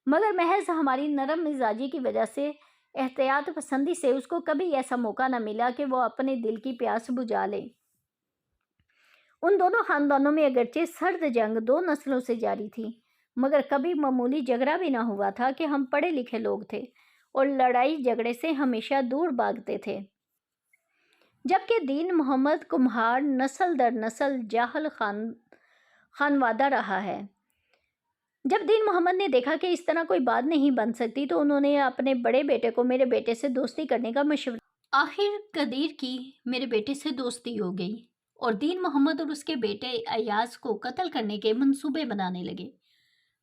[SPEAKER 1] مگر محض ہماری نرم مزاجی کی وجہ سے، احتیاط پسندی سے، اس کو کبھی ایسا موقع نہ ملا کہ وہ اپنے دل کی پیاس بجھا لے۔ ان دونوں خاندانوں میں اگرچہ سرد جنگ 2 نسلوں سے جاری تھی، مگر کبھی معمولی جھگڑا بھی نہ ہوا تھا کہ ہم پڑھے لکھے لوگ تھے اور لڑائی جھگڑے سے ہمیشہ دور بھاگتے تھے، جبکہ دین محمد کمہار نسل در نسل جاہل خانوادہ رہا ہے۔ جب دین محمد نے دیکھا کہ اس طرح کوئی بات نہیں بن سکتی تو انہوں نے اپنے بڑے بیٹے کو میرے بیٹے سے دوستی کرنے کا مشورہ دیا۔ آخر قدیر کی میرے بیٹے سے دوستی ہو گئی اور دین محمد اور اس کے بیٹے ایاز کو قتل کرنے کے منصوبے بنانے لگے۔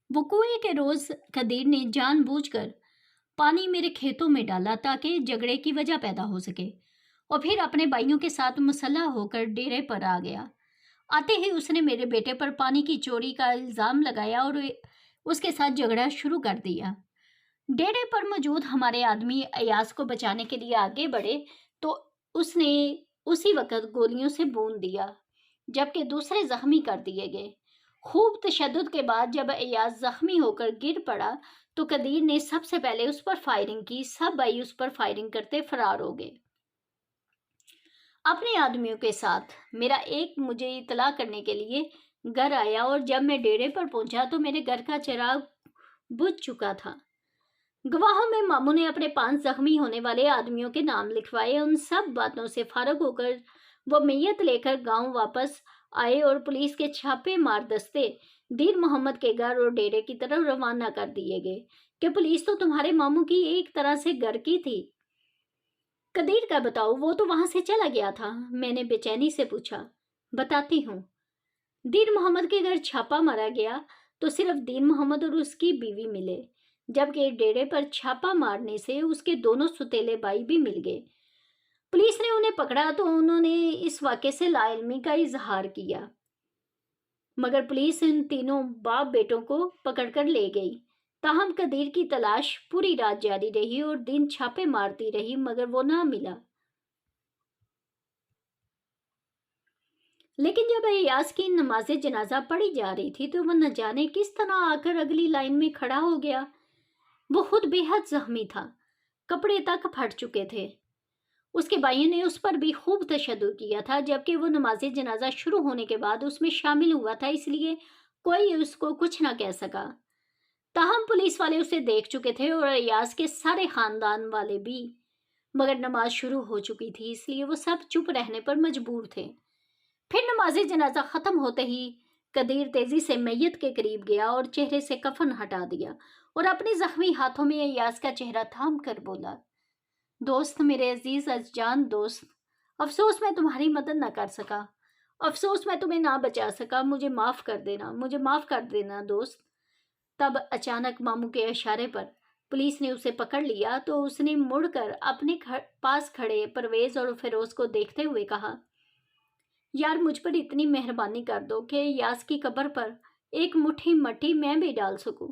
[SPEAKER 1] وقوعے کے روز قدیر نے جان بوجھ کر پانی میرے کھیتوں میں ڈالا تاکہ جھگڑے کی وجہ پیدا ہو سکے، اور پھر اپنے بھائیوں کے ساتھ مسلح ہو کر ڈیرے پر آ گیا۔ آتے ہی اس نے میرے بیٹے پر پانی کی چوری کا الزام لگایا اور اس کے ساتھ جھگڑا شروع کر دیا۔ ڈیرے پر موجود ہمارے آدمی ایاز کو بچانے کے لیے آگے بڑھے تو اس نے اسی وقت گولیوں سے بون دیا، جبکہ دوسرے زخمی کر دیے گئے۔ خوب تشدد کے بعد جب ایاز زخمی ہو کر گر پڑا تو قدیر نے سب سے پہلے اس پر فائرنگ کی۔ سب بھائی اس پر فائرنگ کرتے فرار ہو گئے اپنے آدمیوں کے ساتھ۔ میرا ایک مجھے اطلاع کرنے کے لیے گھر آیا، اور جب میں ڈیرے پر پہنچا تو میرے گھر کا چراغ بجھ چکا تھا۔ گواہوں میں ماموں نے اپنے 5 زخمی ہونے والے آدمیوں کے نام لکھوائے۔ ان سب باتوں سے فارغ ہو کر وہ میت لے کر گاؤں واپس آئے اور پولیس کے چھاپے مار دستے دین محمد کے گھر اور ڈیرے کی طرف روانہ کر دیے گئے کہ پولیس تو تمہارے ماموں کی ایک طرح سے گھر کی تھی۔ قدیر کا بتاؤ، وہ تو وہاں سے چلا گیا تھا، میں نے بے چینی سے پوچھا۔ بتاتی ہوں۔ دین محمد کے گھر چھاپا مارا گیا تو صرف دین محمد اور اس کی بیوی ملے، جبکہ ڈیرے پر چھاپا مارنے سے اس کے دونوں ستیلے بھائی بھی مل گئے۔ پولیس نے انہیں پکڑا تو انہوں نے اس واقعے سے لا علمی کا اظہار کیا، مگر پولیس ان تینوں باپ بیٹوں کو پکڑ کر لے گئی۔ تاہم قدیر کی تلاش پوری رات جاری رہی اور دن چھاپے مارتی رہی، مگر وہ نہ ملا۔ لیکن جب ایاز کی نماز جنازہ پڑھی جا رہی تھی تو وہ نہ جانے کس طرح آ کر اگلی لائن میں کھڑا ہو گیا۔ وہ خود بے حد زخمی تھا، کپڑے تک پھٹ چکے تھے۔ اس کے بھائیوں نے اس پر بھی خوب تشدد کیا تھا، جبکہ وہ نماز جنازہ شروع ہونے کے بعد اس میں شامل ہوا تھا، اس لیے کوئی اس کو کچھ نہ کہہ سکا۔ تاہم پولیس والے اسے دیکھ چکے تھے اور ایاز کے سارے خاندان والے بھی، مگر نماز شروع ہو چکی تھی، اس لیے وہ سب چپ رہنے پر مجبور تھے۔ پھر نماز جنازہ ختم ہوتے ہی قدیر تیزی سے میت کے قریب گیا اور چہرے سے کفن ہٹا دیا اور اپنے زخمی ہاتھوں میں ایاز کا چہرہ تھام کر بولا، دوست، میرے عزیز از جان دوست، افسوس میں تمہاری مدد نہ کر سکا۔ افسوس میں تمہیں نہ بچا سکا، مجھے معاف کر دینا دوست۔ تب اچانک ماموں کے اشارے پر پولیس نے اسے پکڑ لیا تو اس نے مڑ کر اپنے پاس کھڑے پرویز اور فیروز کو دیکھتے ہوئے کہا، یار مجھ پر اتنی مہربانی کر دو کہ یاس کی قبر پر ایک مٹھی مٹی میں بھی ڈال سکوں،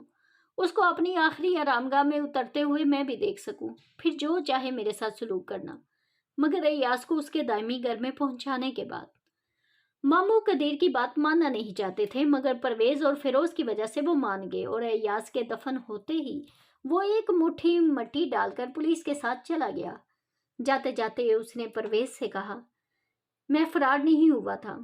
[SPEAKER 1] اس کو اپنی آخری آرامگاہ میں اترتے ہوئے میں بھی دیکھ سکوں، پھر جو چاہے میرے ساتھ سلوک کرنا، مگر ایاز کو اس کے دائمی گھر میں پہنچانے کے بعد۔ ماموں قدیر کی بات ماننا نہیں چاہتے تھے، مگر پرویز اور فیروز کی وجہ سے وہ مان گئے اور ایاز کے دفن ہوتے ہی وہ ایک مٹھی مٹی ڈال کر پولیس کے ساتھ چلا گیا۔ جاتے جاتے اس نے پرویز سے کہا، میں فرار نہیں ہوا تھا،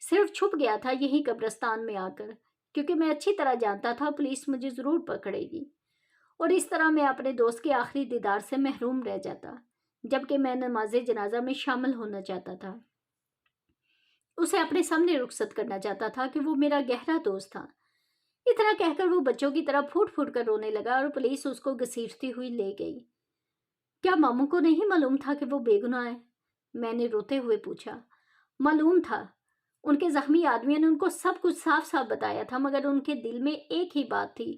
[SPEAKER 1] صرف چھپ گیا تھا یہی قبرستان میں آ کر، کیونکہ میں اچھی طرح جانتا تھا پولیس مجھے ضرور پکڑے گی اور اس طرح میں اپنے دوست کے آخری دیدار سے محروم رہ جاتا، جبکہ میں نماز جنازہ میں شامل ہونا چاہتا تھا، اسے اپنے سامنے رخصت کرنا چاہتا تھا کہ وہ میرا گہرا دوست تھا۔ اتنا کہہ کر وہ بچوں کی طرح پھوٹ پھوٹ کر رونے لگا اور پولیس اس کو گھسیٹتی ہوئی لے گئی۔ کیا ماموں کو نہیں معلوم تھا کہ وہ بے گناہ ہے؟ میں نے روتے ہوئے پوچھا۔ معلوم تھا، ان کے زخمی آدمیوں نے ان کو سب کچھ صاف صاف بتایا تھا، مگر ان کے دل میں ایک ہی بات تھی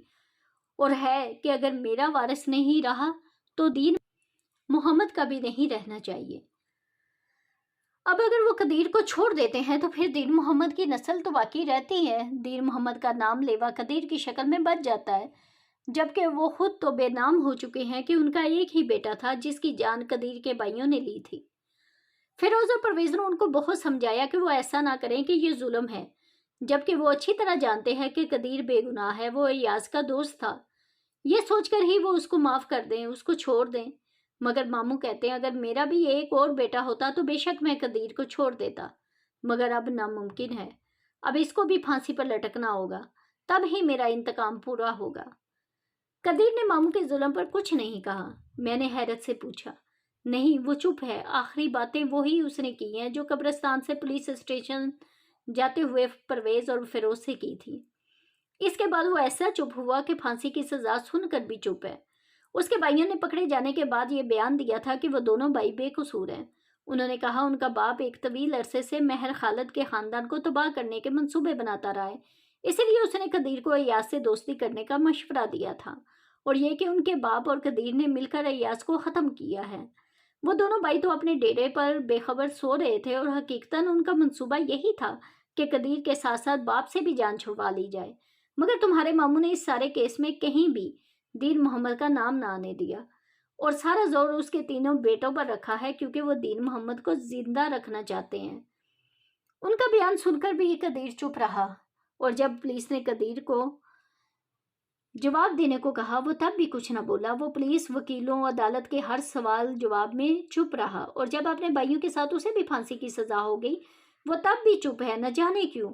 [SPEAKER 1] اور ہے کہ اگر میرا وارث نہیں رہا تو دین محمد کا بھی نہیں رہنا چاہیے۔ اب اگر وہ قدیر کو چھوڑ دیتے ہیں تو پھر دین محمد کی نسل تو باقی رہتی ہے، دین محمد کا نام لیوا قدیر کی شکل میں بچ جاتا ہے، جبکہ وہ خود تو بے نام ہو چکے ہیں کہ ان کا ایک ہی بیٹا تھا جس کی جان قدیر کے بھائیوں نے لی تھی۔ فیروز اور پرویز نے ان کو بہت سمجھایا کہ وہ ایسا نہ کریں کہ یہ ظلم ہے، جبکہ وہ اچھی طرح جانتے ہیں کہ قدیر بے گناہ ہے، وہ ایاز کا دوست تھا، یہ سوچ کر ہی وہ اس کو معاف کر دیں، اس کو چھوڑ دیں۔ مگر ماموں کہتے ہیں اگر میرا بھی ایک اور بیٹا ہوتا تو بے شک میں قدیر کو چھوڑ دیتا، مگر اب ناممکن ہے، اب اس کو بھی پھانسی پر لٹکنا ہوگا، تب ہی میرا انتقام پورا ہوگا۔ قدیر نے ماموں کے ظلم پر کچھ نہیں کہا۔ میں نے حیرت سے پوچھا، نہیں وہ چپ ہے، آخری باتیں وہی اس نے کی ہیں جو قبرستان سے پولیس اسٹیشن جاتے ہوئے پرویز اور فیروز سے کی تھی۔ اس کے بعد وہ ایسا چپ ہوا کہ پھانسی کی سزا سن کر بھی چپ ہے۔ اس کے بھائیوں نے پکڑے جانے کے بعد یہ بیان دیا تھا کہ وہ دونوں بھائی بے قصور ہیں۔ انہوں نے کہا ان کا باپ ایک طویل عرصے سے مہر خالد کے خاندان کو تباہ کرنے کے منصوبے بناتا رہا ہے، اسی لیے اس نے قدیر کو ایاز سے دوستی کرنے کا مشورہ دیا تھا، اور یہ کہ ان کے باپ اور قدیر نے مل کر ایاز کو ختم کیا ہے۔ وہ دونوں بھائی تو اپنے ڈیرے پر بے خبر سو رہے تھے اور حقیقتاً ان کا منصوبہ یہی تھا کہ قدیر کے ساتھ ساتھ باپ سے بھی جان چھڑوا لی جائے، مگر تمہارے ماموں نے اس سارے کیس میں کہیں بھی دین محمد کا نام نہ آنے دیا اور سارا زور اس کے تینوں بیٹوں پر رکھا ہے کیونکہ وہ دین محمد کو زندہ رکھنا چاہتے ہیں۔ ان کا بیان سن کر بھی قدیر چپ رہا اور جب پولیس نے قدیر کو جواب دینے کو کہا وہ تب بھی کچھ نہ بولا۔ وہ پولیس، وکیلوں، عدالت کے ہر سوال جواب میں چپ رہا اور جب اپنے بھائیوں کے ساتھ اسے بھی پھانسی کی سزا ہو گئی وہ تب بھی چپ ہے، نہ جانے کیوں۔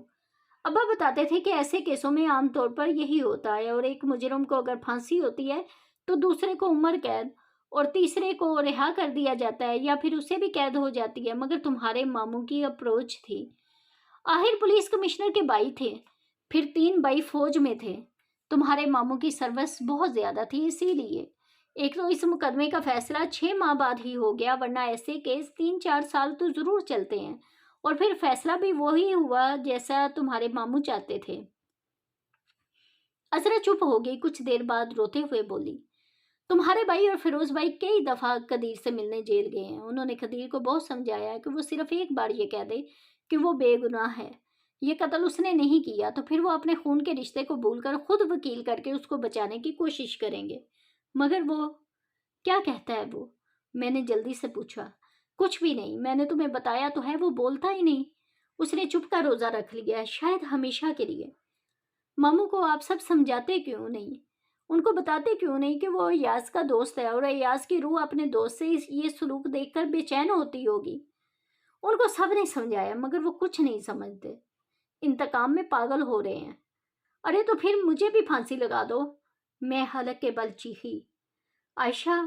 [SPEAKER 1] ابا بتاتے تھے کہ ایسے کیسوں میں عام طور پر یہی ہوتا ہے، اور ایک مجرم کو اگر پھانسی ہوتی ہے تو دوسرے کو عمر قید اور تیسرے کو رہا کر دیا جاتا ہے یا پھر اسے بھی قید ہو جاتی ہے، مگر تمہارے ماموں کی اپروچ تھی۔ آخر پولیس کمشنر کے بھائی تھے، پھر 3 بھائی فوج میں تھے، تمہارے ماموں کی سروس بہت زیادہ تھی، اسی لیے ایک تو اس مقدمے کا فیصلہ 6 ماہ بعد ہی ہو گیا، ورنہ ایسے کیس 3-4 سال تو ضرور چلتے ہیں، اور پھر فیصلہ بھی وہی ہوا جیسا تمہارے ماموں چاہتے تھے۔ عذرا چپ ہو گئی، کچھ دیر بعد روتے ہوئے بولی، تمہارے بھائی اور فیروز بھائی کئی دفعہ قدیر سے ملنے جیل گئے ہیں، انہوں نے قدیر کو بہت سمجھایا کہ وہ صرف ایک بار یہ کہہ دے کہ وہ بے گناہ ہے، یہ قتل اس نے نہیں کیا، تو پھر وہ اپنے خون کے رشتے کو بھول کر خود وکیل کر کے اس کو بچانے کی کوشش کریں گے۔ مگر وہ کیا کہتا ہے وہ؟ میں نے جلدی سے پوچھا۔ کچھ بھی نہیں، میں نے تمہیں بتایا تو ہے، وہ بولتا ہی نہیں، اس نے چپ کا روزہ رکھ لیا ہے، شاید ہمیشہ کے لیے۔ ماموں کو آپ سب سمجھاتے کیوں نہیں؟ ان کو بتاتے کیوں نہیں کہ وہ ایاز کا دوست ہے اور ایاز کی روح اپنے دوست سے یہ سلوک دیکھ کر بے چین ہوتی ہوگی؟ ان کو سب نے سمجھایا مگر وہ کچھ نہیں سمجھتے، انتقام میں پاگل ہو رہے ہیں۔ ارے تو پھر مجھے بھی پھانسی لگا دو، میں حلق کے بل چیخی۔ عائشہ،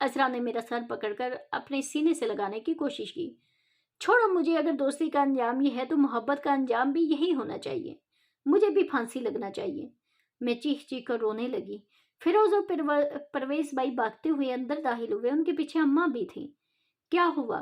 [SPEAKER 1] عذرا نے میرا سر پکڑ کر اپنے سینے سے لگانے کی کوشش کی۔ چھوڑو مجھے، اگر دوستی کا انجام یہ ہے تو محبت کا انجام بھی یہی ہونا چاہیے، مجھے بھی پھانسی لگنا چاہیے۔ میں چیخ چیخ کر رونے لگی۔ فیروز اور پرویز بھائی بھاگتے ہوئے اندر داخل ہوئے، ان کے پیچھے اماں بھی تھیں۔ کیا ہوا؟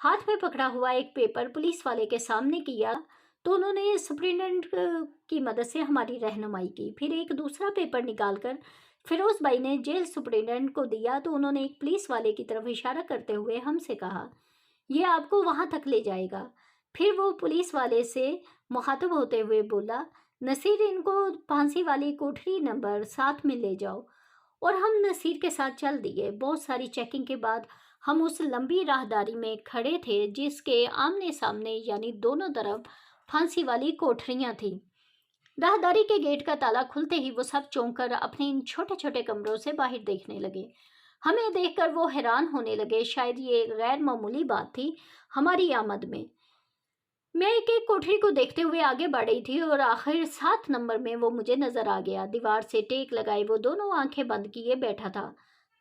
[SPEAKER 1] ہاتھ میں پکڑا ہوا ایک پیپر پولیس والے کے سامنے کیا تو انہوں نے سپرنٹینڈنٹ کی مدد سے ہماری رہنمائی کی۔ پھر ایک دوسرا پیپر نکال کر فیروز بھائی نے جیل سپرنٹینڈنٹ کو دیا تو انہوں نے ایک پولیس والے کی طرف اشارہ کرتے ہوئے ہم سے کہا، یہ آپ کو وہاں تک لے جائے گا۔ پھر وہ پولیس والے سے مخاطب ہوتے ہوئے بولا، نصیر، ان کو پھانسی والی کوٹری نمبر 7 میں لے جاؤ۔ اور ہم نصیر کے ساتھ چل دیے۔ بہت ساری چیکنگ کے بعد ہم اس لمبی راہداری میں کھڑے تھے جس کے آمنے سامنے یعنی دونوں طرف پھانسی والی کوٹریاں تھیں۔ راہداری کے گیٹ کا تالا کھلتے ہی وہ سب چونک کر اپنے ان چھوٹے چھوٹے کمروں سے باہر دیکھنے لگے۔ ہمیں دیکھ کر وہ حیران ہونے لگے، شاید یہ ایک غیر معمولی بات تھی ہماری آمد میں۔ میں ایک ایک کوٹری کو دیکھتے ہوئے آگے بڑھ رہی تھی اور آخر 7 نمبر میں وہ مجھے نظر آ گیا۔ دیوار سے ٹیک لگائے وہ دونوں آنکھیں بند کیے بیٹھا تھا،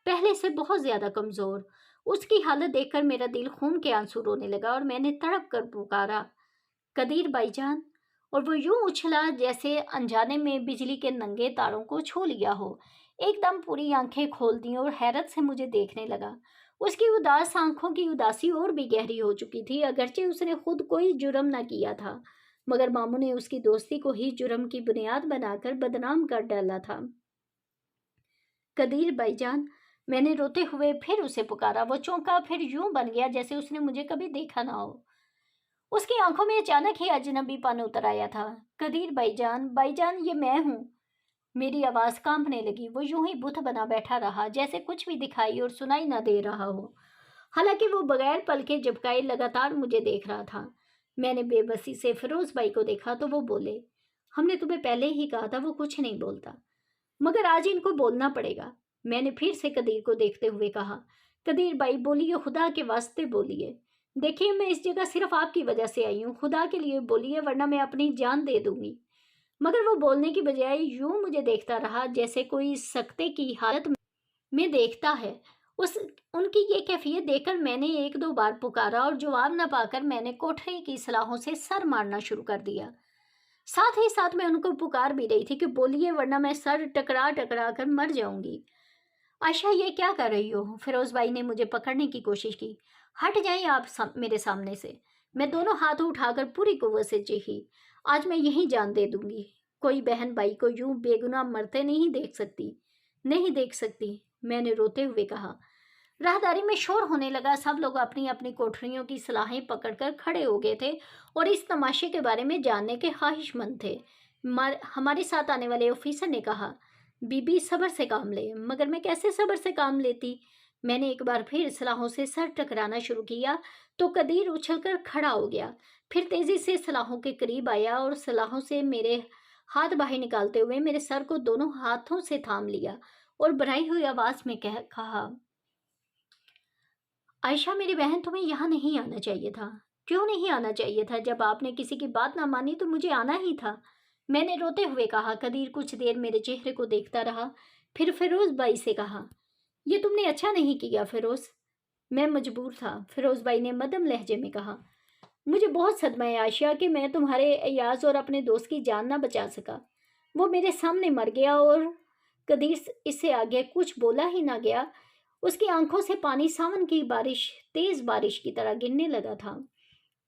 [SPEAKER 1] پہلے سے بہت زیادہ کمزور۔ اس کی حالت دیکھ کر میرا دل خون کے آنسو رونے لگا اور میں نے تڑپ کر پکارا، قدیر بھائی جان! اور وہ یوں اچھلا جیسے انجانے میں بجلی کے ننگے تاروں کو چھو لیا ہو۔ ایک دم پوری آنکھیں کھول دیں اور حیرت سے مجھے دیکھنے لگا۔ اس کی اداس آنکھوں کی اداسی اور بھی گہری ہو چکی تھی، اگرچہ اس نے خود کوئی جرم نہ کیا تھا، مگر ماموں نے اس کی دوستی کو ہی جرم کی بنیاد بنا کر بدنام کر ڈالا تھا۔ قدیر بھائی جان! میں نے روتے ہوئے پھر اسے پکارا۔ وہ چونکا، پھر یوں بن گیا جیسے اس نے مجھے کبھی دیکھا نہ ہو۔ اس کی آنکھوں میں اچانک ہی اجنبی پن اتر آیا تھا۔ قدیر بھائی جان، یہ میں ہوں۔ میری آواز کانپنے لگی۔ وہ یوں ہی بت بنا بیٹھا رہا جیسے کچھ بھی دکھائی اور سنائی نہ دے رہا ہو، حالانکہ وہ بغیر پلکیں جھپکائے لگاتار مجھے دیکھ رہا تھا۔ میں نے بے بسی سے فیروز بھائی کو دیکھا تو وہ بولے، ہم نے تمہیں پہلے ہی کہا تھا وہ کچھ نہیں بولتا، مگر آج ان کو بولنا پڑے گا۔ میں نے پھر سے قدیر کو دیکھتے ہوئے کہا، قدیر بھائی بولیے، خدا کے واسطے بولیے۔ دیکھیے میں اس جگہ صرف آپ کی وجہ سے آئی ہوں، خدا کے لیے بولیے ورنہ میں اپنی جان دے دوں گی۔ مگر وہ بولنے کی بجائے یوں مجھے دیکھتا رہا جیسے کوئی سکتے کی حالت میں دیکھتا ہے۔ ان کی یہ کیفیت دیکھ کر میں نے 1-2 بار پکارا اور جواب نہ پا کر میں نے کوٹری کی سلاخوں سے سر مارنا شروع کر دیا۔ ساتھ ہی ساتھ میں ان کو پکار بھی رہی تھی کہ بولیے ورنہ میں سر ٹکرا کر مر جاؤں گی۔ عائشہ، یہ کیا کر رہی ہو؟ فیروز بھائی نے مجھے پکڑنے کی کوشش کی۔ ہٹ جائیں آپ میرے سامنے سے۔ میں دونوں ہاتھوں اٹھا کر پوری قوت سے چیخی، آج میں یہیں جان دے دوں گی۔ کوئی بہن بھائی کو یوں بے گناہ مرتے نہیں دیکھ سکتی، میں نے روتے ہوئے کہا۔ راہداری میں شور ہونے لگا، سب لوگ اپنی اپنی کوٹریوں کی سلاخیں پکڑ کر کھڑے ہو گئے تھے اور اس تماشے کے بارے میں جاننے کے خواہش مند تھے۔ ہمارے ساتھ آنے والے آفیسر نے کہا، بی بی صبر سے کام لے۔ مگر میں کیسے صبر سے کام لیتی؟ میں نے ایک بار پھر سلاخوں سے سر ٹکرانا شروع کیا تو قدیر اچھل کر کھڑا ہو گیا، پھر تیزی سے سلاخوں کے قریب آیا اور سلاخوں سے میرے ہاتھ باہر نکالتے ہوئے میرے سر کو دونوں ہاتھوں سے تھام لیا اور بھرائی ہوئی آواز میں کہا، عائشہ میری بہن، تمہیں یہاں نہیں آنا چاہیے تھا۔ کیوں نہیں آنا چاہیے تھا؟ جب آپ نے کسی کی بات نہ مانی تو مجھے آنا ہی تھا، میں نے روتے ہوئے کہا۔ قدیر کچھ دیر میرے چہرے کو دیکھتا رہا، پھر فیروز بھائی سے کہا، یہ تم نے اچھا نہیں کیا فیروز، میں مجبور تھا۔ فیروز بھائی نے مدھم لہجے میں کہا، مجھے بہت صدمہ ہے عائشہ کہ میں تمہارے ایاز اور اپنے دوست کی جان نہ بچا سکا، وہ میرے سامنے مر گیا۔ اور قدیر اس سے آگے کچھ بولا ہی نہ گیا، اس کی آنکھوں سے پانی ساون کی تیز بارش کی طرح گرنے لگا تھا۔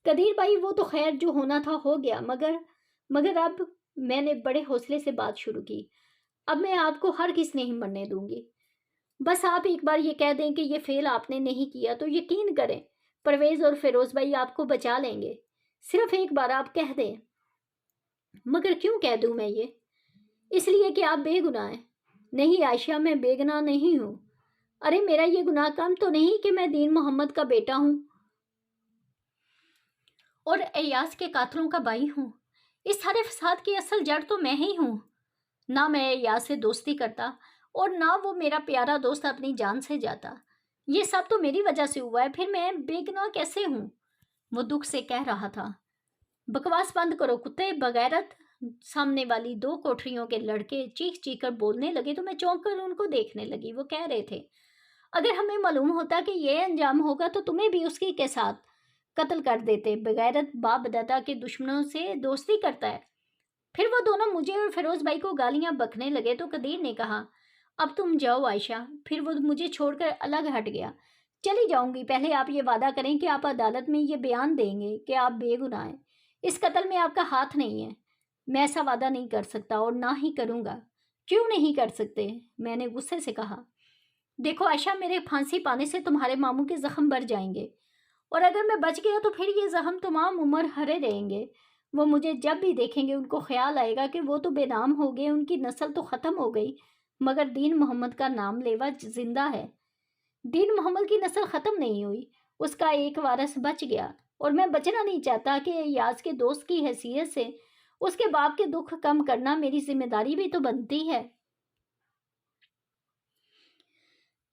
[SPEAKER 1] قدیر بھائی، وہ تو خیر جو ہونا تھا ہو گیا، مگر اب، میں نے بڑے حوصلے سے بات شروع کی، اب میں آپ کو ہرگز نہیں مرنے دوں گی۔ بس آپ ایک بار یہ کہہ دیں کہ یہ فعل آپ نے نہیں کیا تو یقین کریں پرویز اور فیروز بھائی آپ کو بچا لیں گے۔ صرف ایک بار آپ کہہ دیں۔ مگر کیوں کہہ دوں میں یہ؟ اس لیے کہ آپ بے گناہ ہیں۔ نہیں عائشہ، میں بے گناہ نہیں ہوں۔ ارے میرا یہ گناہ کم تو نہیں کہ میں دین محمد کا بیٹا ہوں اور ایاز کے قاتلوں کا بھائی ہوں۔ اس سارے فساد کی اصل جڑ تو میں ہی ہوں۔ نہ میں ایاز سے دوستی کرتا اور نہ وہ میرا پیارا دوست اپنی جان سے جاتا۔ یہ سب تو میری وجہ سے ہوا ہے، پھر میں بے گناہ کیسے ہوں؟ وہ دکھ سے کہہ رہا تھا۔ بکواس بند کرو کتے بغیرت! سامنے والی 2 کوٹریوں کے لڑکے چیخ چیخ کر بولنے لگے تو میں چونک کر ان کو دیکھنے لگی۔ وہ کہہ رہے تھے، اگر ہمیں معلوم ہوتا کہ یہ انجام ہوگا تو تمہیں بھی اس کے ساتھ قتل کر دیتے۔ بغیرت باپ دادا کے دشمنوں سے دوستی کرتا ہے۔ پھر وہ دونوں مجھے اور فیروز بھائی کو گالیاں بکنے لگے تو قدیر نے کہا، اب تم جاؤ عائشہ۔ پھر وہ مجھے چھوڑ کر الگ ہٹ گیا۔ چلی جاؤں گی، پہلے آپ یہ وعدہ کریں کہ آپ عدالت میں یہ بیان دیں گے کہ آپ بے گناہ ہیں، اس قتل میں آپ کا ہاتھ نہیں ہے۔ میں ایسا وعدہ نہیں کر سکتا اور نہ ہی کروں گا۔ کیوں نہیں کر سکتے؟ میں نے غصے سے کہا۔ دیکھو عائشہ، میرے پھانسی پانے سے تمہارے ماموں کے زخم بڑھ جائیں گے، اور اگر میں بچ گیا تو پھر یہ زخم تمام عمر ہرے رہیں گے۔ وہ مجھے جب بھی دیکھیں گے ان کو خیال آئے گا کہ وہ تو بے نام ہو گئے، ان کی نسل تو ختم ہو گئی، مگر دین محمد کا نام لیوا زندہ ہے۔ دین محمد کی نسل ختم نہیں ہوئی، اس کا ایک وارث بچ گیا، اور میں بچنا نہیں چاہتا کہ ایاز کے دوست کی حیثیت سے اس کے باپ کے دکھ کم کرنا میری ذمہ داری بھی تو بنتی ہے۔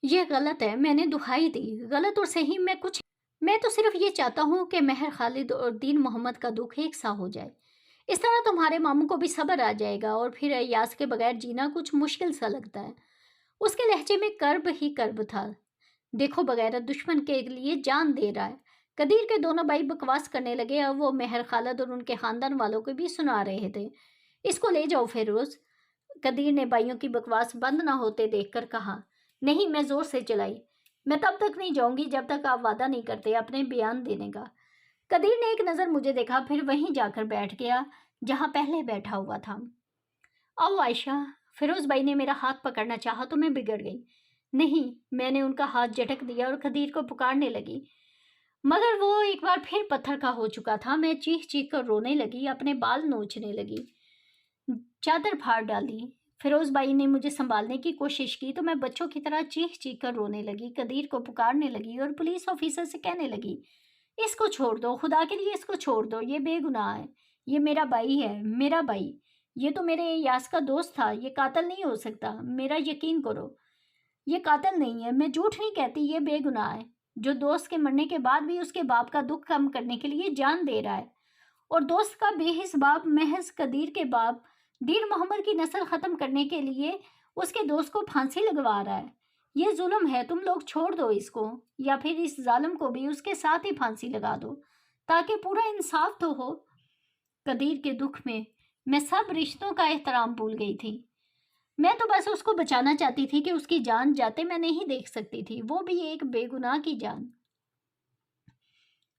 [SPEAKER 1] یہ غلط ہے، میں نے دہائی دی، غلط اور صحیح میں تو صرف یہ چاہتا ہوں کہ مہر خالد اور دین محمد کا دکھ ایک سا ہو جائے، اس طرح تمہارے ماموں کو بھی صبر آ جائے گا، اور پھر ایاز کے بغیر جینا کچھ مشکل سا لگتا ہے۔ اس کے لہجے میں کرب ہی کرب تھا۔ دیکھو بغیرت دشمن کے لیے جان دے رہا ہے۔ قدیر کے دونوں بھائی بکواس کرنے لگے اور وہ مہر خالد اور ان کے خاندان والوں کو بھی سنا رہے تھے۔ اس کو لے جاؤ فیروز، قدیر نے بھائیوں کی بکواس بند نہ ہوتے دیکھ کر کہا۔ نہیں، میں زور سے چلائی، میں تب تک نہیں جاؤں گی جب تک آپ وعدہ نہیں کرتے اپنے بیان دینے کا۔ قدیر نے ایک نظر مجھے دیکھا، پھر وہیں جا کر بیٹھ گیا جہاں پہلے بیٹھا ہوا تھا۔ آؤ عائشہ، فیروز بھائی نے میرا ہاتھ پکڑنا چاہا تو میں بگڑ گئی۔ نہیں، میں نے ان کا ہاتھ جھٹک دیا اور قدیر کو پکارنے لگی، مگر وہ ایک بار پھر پتھر کا ہو چکا تھا۔ میں چیخ چیخ کر رونے لگی، اپنے بال نوچنے لگی، چادر پھاڑ ڈالی۔ فیروز بھائی نے مجھے سنبھالنے کی کوشش کی تو میں بچوں کی طرح چیخ چیخ کر رونے لگی، قدیر کو پکارنے لگی اور پولیس آفیسر سے کہنے لگی، اس کو چھوڑ دو، خدا کے لیے اس کو چھوڑ دو، یہ بے گناہ ہے، یہ میرا بھائی ہے، میرا بھائی، یہ تو میرے یاس کا دوست تھا، یہ قاتل نہیں ہو سکتا، میرا یقین کرو، یہ قاتل نہیں ہے، میں جھوٹ نہیں کہتی، یہ بے گناہ ہے، جو دوست کے مرنے کے بعد بھی اس کے باپ کا دکھ کم کرنے کے لیے جان دے رہا ہے، اور دوست کا بے حس باپ محض قدیر کے باپ دین محمد کی نسل ختم کرنے کے لیے اس کے دوست کو پھانسی لگوا رہا ہے۔ یہ ظلم ہے، تم لوگ چھوڑ دو اس کو، یا پھر اس ظالم کو بھی اس کے ساتھ ہی پھانسی لگا دو تاکہ پورا انصاف تو ہو۔ قدیر کے دکھ میں سب رشتوں کا احترام بھول گئی تھی۔ میں تو بس اس کو بچانا چاہتی تھی کہ اس کی جان جاتے میں نہیں دیکھ سکتی تھی، وہ بھی ایک بے گناہ کی جان۔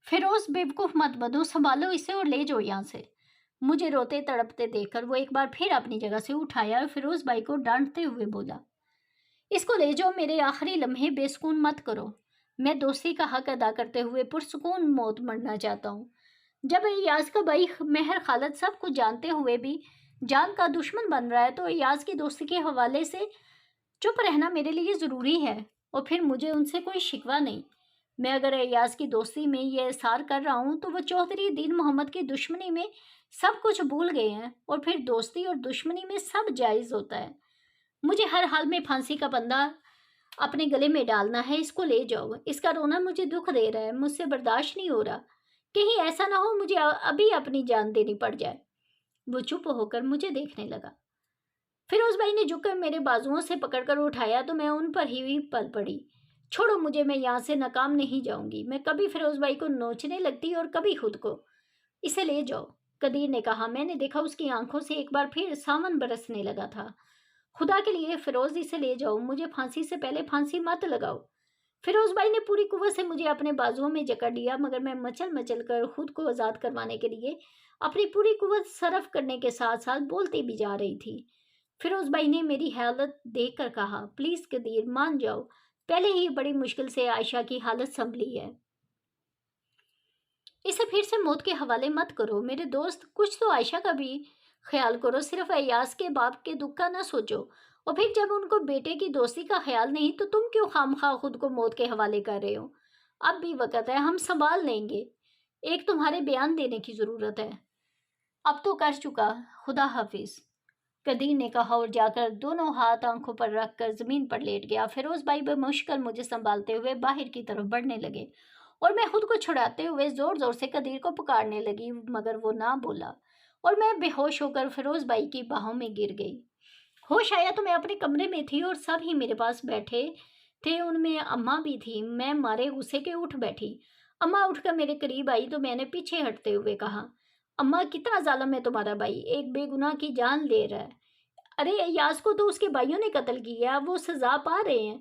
[SPEAKER 1] فیروز، بیوقوف مت بنو، سنبھالو اسے اور لے جاؤ یہاں سے۔ مجھے روتے تڑپتے دیکھ کر وہ ایک بار پھر اپنی جگہ سے اٹھایا اور فیروز بھائی کو ڈانٹتے ہوئے بولا، اس کو لے جاؤ، میرے آخری لمحے بے سکون مت کرو، میں دوستی کا حق ادا کرتے ہوئے پرسکون موت مرنا چاہتا ہوں۔ جب ایاز کا بھائی مہر خالد سب کچھ جانتے ہوئے بھی جان کا دشمن بن رہا ہے تو ایاز کی دوستی کے حوالے سے چپ رہنا میرے لیے ضروری ہے، اور پھر مجھے ان سے کوئی شکوہ نہیں۔ میں اگر ایاز کی دوستی میں یہ احسار کر رہا ہوں تو وہ چودھری دین محمد کی دشمنی میں سب کچھ بھول گئے ہیں، اور پھر دوستی اور دشمنی میں سب جائز ہوتا ہے۔ مجھے ہر حال میں پھانسی کا بندہ اپنے گلے میں ڈالنا ہے، اس کو لے جاؤ، اس کا رونا مجھے دکھ دے رہا ہے، مجھ سے برداشت نہیں ہو رہا، کہیں ایسا نہ ہو مجھے ابھی اپنی جان دینی پڑ جائے۔ وہ چپ ہو کر مجھے دیکھنے لگا۔ فیروز بھائی نے جھک کر میرے بازوؤں سے پکڑ کر اٹھایا تو میں ان پر ہی پل پڑی۔ چھوڑو مجھے، میں یہاں سے ناکام نہیں جاؤں گی۔ میں کبھی فیروز بھائی کو نوچنے لگتی اور کبھی خود کو۔ اسے لے جاؤ، قدیر نے کہا۔ میں نے دیکھا اس کی آنکھوں سے ایک بار پھر ساون برسنے لگا تھا۔ خدا کے لیے فیروز، اسے لے جاؤ، مجھے پھانسی سے پہلے پھانسی مت لگاؤ۔ فیروز بھائی نے پوری قوت سے مجھے اپنے بازوؤں میں جکڑ لیا، مگر میں مچل مچل کر خود کو آزاد کروانے کے لیے اپنی پوری قوت صرف کرنے کے ساتھ ساتھ بولتی بھی جا رہی تھی۔ فیروز بھائی نے میری حالت دیکھ کر کہا، پلیز قدیر، مان جاؤ، پہلے ہی بڑی مشکل سے عائشہ کی حالت سنبھلی ہے، اسے پھر سے موت کے حوالے مت کرو۔ میرے دوست، کچھ تو عائشہ کا بھی خیال کرو، صرف ایاز کے باپ کے دکھ کا نہ سوچو، اور پھر جب ان کو بیٹے کی دوستی کا خیال نہیں تو تم کیوں خواہ خود کو موت کے حوالے کر رہے ہو؟ اب بھی وقت ہے، ہم سنبھال لیں گے، ایک تمہارے بیان دینے کی ضرورت ہے۔ اب تو کر چکا، خدا حافظ، قدیر نے کہا اور جا کر دونوں ہاتھ آنکھوں پر رکھ کر زمین پر لیٹ گیا۔ فیروز بھائی بمشکل مجھے سنبھالتے ہوئے باہر کی طرف بڑھنے لگے اور میں خود کو چھڑاتے ہوئے زور زور سے قدیر کو پکارنے لگی، مگر وہ نہ بولا اور میں بے ہوش ہو کر فیروز بھائی کی باہوں میں گر گئی۔ ہوش آیا تو میں اپنے کمرے میں تھی اور سب ہی میرے پاس بیٹھے تھے، ان میں اماں بھی تھی۔ میں مارے غصے کے اٹھ بیٹھی۔ اماں اٹھ کر میرے قریب آئی تو میں نے پیچھے ہٹتے ہوئے کہا، اماں، کتنا ظالم ہے تمہارا بھائی، ایک بے گناہ کی جان لے رہا ہے۔ ارے ایاز کو تو اس کے بھائیوں نے قتل کیا، وہ سزا پا رہے ہیں،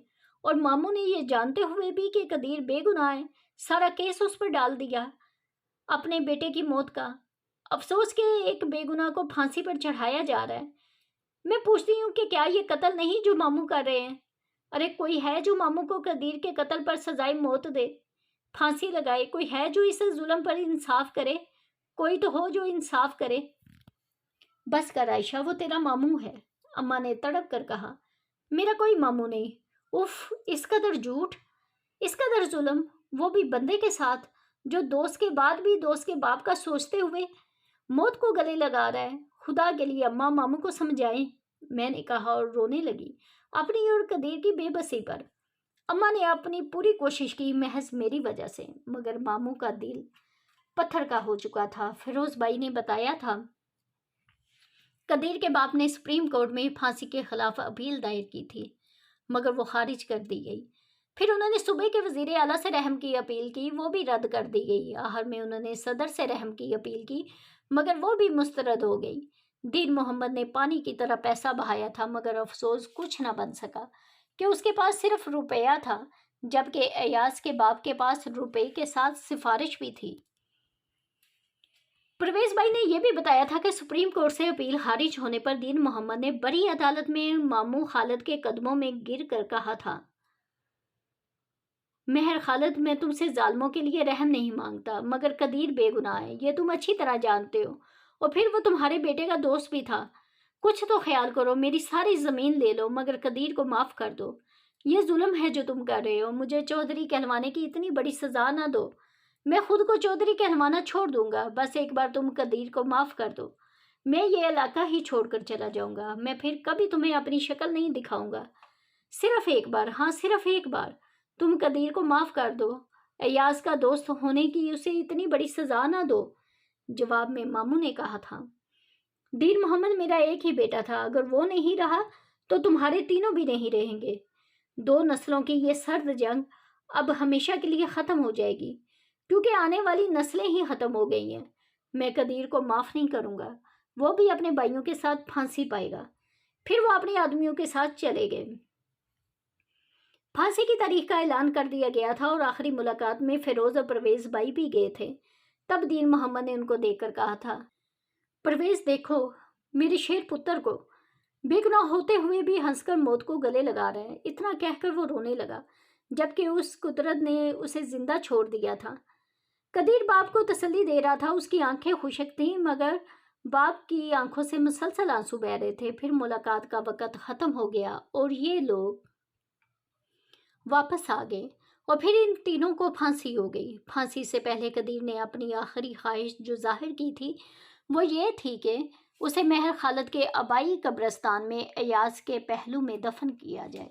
[SPEAKER 1] اور ماموں نے یہ جانتے ہوئے بھی کہ قدیر بے گناہ ہے سارا کیس اس پر ڈال دیا اپنے بیٹے کی موت کا۔ افسوس کہ ایک بے گناہ کو پھانسی پر چڑھایا جا رہا ہے۔ میں پوچھتی ہوں کہ کیا یہ قتل نہیں جو ماموں کر رہے ہیں؟ ارے کوئی ہے جو ماموں کو قدیر کے قتل پر سزائے موت دے، پھانسی لگائے؟ کوئی ہے جو اس ظلم پر انصاف کرے؟ کوئی تو ہو جو انصاف کرے۔ بس کر عائشہ، وہ تیرا ماموں ہے، اماں نے تڑپ کر کہا۔ میرا کوئی ماموں نہیں۔ اف، اس قدر جھوٹ، اس قدر ظلم، وہ بھی بندے کے ساتھ جو دوست کے بعد بھی دوست کے باپ کا سوچتے ہوئے موت کو گلے لگا رہا ہے۔ خدا کے لیے اماں ماموں کو سمجھائیں، میں نے کہا اور رونے لگی اپنی اور قدیر کی بے بسی پر۔ اماں نے اپنی پوری کوشش کی محض میری وجہ سے، مگر ماموں کا دل پتھر کا ہو چکا تھا۔ فیروز بھائی نے بتایا تھا قدیر کے باپ نے سپریم کورٹ میں پھانسی کے خلاف اپیل دائر کی تھی، مگر وہ خارج کر دی گئی۔ پھر انہوں نے صوبے کے وزیر اعلیٰ سے رحم کی اپیل کی، وہ بھی رد کر دی گئی۔ آخر میں انہوں نے صدر سے رحم کی اپیل کی، مگر وہ بھی مسترد ہو گئی۔ دین محمد نے پانی کی طرح پیسہ بہایا تھا، مگر افسوس کچھ نہ بن سکا کہ اس کے پاس صرف روپیہ تھا، جبکہ ایاز کے باپ کے پاس روپے کے ساتھ سفارش بھی تھی۔ پرویز بھائی نے یہ بھی بتایا تھا کہ سپریم کورٹ سے اپیل خارج ہونے پر دین محمد نے بڑی عدالت میں ماموں خالد کے قدموں میں گر کر کہا تھا، مہر خالد، میں تم سے ظالموں کے لیے رحم نہیں مانگتا، مگر قدیر بے گناہ ہے، یہ تم اچھی طرح جانتے ہو، اور پھر وہ تمہارے بیٹے کا دوست بھی تھا۔ کچھ تو خیال کرو، میری ساری زمین لے لو مگر قدیر کو معاف کر دو۔ یہ ظلم ہے جو تم کر رہے ہو، مجھے چودھری کہلوانے کی اتنی بڑی سزا نہ دو، میں خود کو چودھری کہلوانا چھوڑ دوں گا، بس ایک بار تم قدیر کو معاف کر دو، میں یہ علاقہ ہی چھوڑ کر چلا جاؤں گا، میں پھر کبھی تمہیں اپنی شکل نہیں دکھاؤں گا، صرف ایک بار، ہاں صرف ایک بار تم قدیر کو معاف کر دو، ایاز کا دوست ہونے کی اسے اتنی بڑی سزا نہ دو۔ جواب میں ماموں نے کہا تھا، دین محمد میرا ایک ہی بیٹا تھا، اگر وہ نہیں رہا تو تمہارے تینوں بھی نہیں رہیں گے۔ 2 نسلوں کی یہ سرد جنگ اب ہمیشہ کے لیے ختم ہو جائے گی، کیونکہ آنے والی نسلیں ہی ختم ہو گئی ہیں۔ میں قدیر کو معاف نہیں کروں گا، وہ بھی اپنے بھائیوں کے ساتھ پھانسی پائے گا۔ پھر وہ اپنے آدمیوں کے ساتھ چلے گئے۔ پھانسی کی تاریخ کا اعلان کر دیا گیا تھا اور آخری ملاقات میں فیروز اور پرویز بھائی بھی گئے تھے۔ تب دین محمد نے ان کو دیکھ کر کہا تھا، پرویز دیکھو میرے شیر پتر کو، بے گناہ ہوتے ہوئے بھی ہنس کر موت کو گلے لگا رہا ہے۔ اتنا کہہ کر وہ رونے لگا، جبکہ اس قدرت نے اسے زندہ چھوڑ دیا تھا۔ قدیر باپ کو تسلی دے رہا تھا، اس کی آنکھیں خشک تھیں، مگر باپ کی آنکھوں سے مسلسل آنسو بہہ رہے تھے۔ پھر ملاقات کا وقت ختم ہو گیا اور یہ لوگ واپس آ گئے، اور پھر ان تینوں کو پھانسی ہو گئی۔ پھانسی سے پہلے قدیر نے اپنی آخری خواہش جو ظاہر کی تھی وہ یہ تھی کہ اسے مہر خالد کے آبائی قبرستان میں ایاز کے پہلو میں دفن کیا جائے۔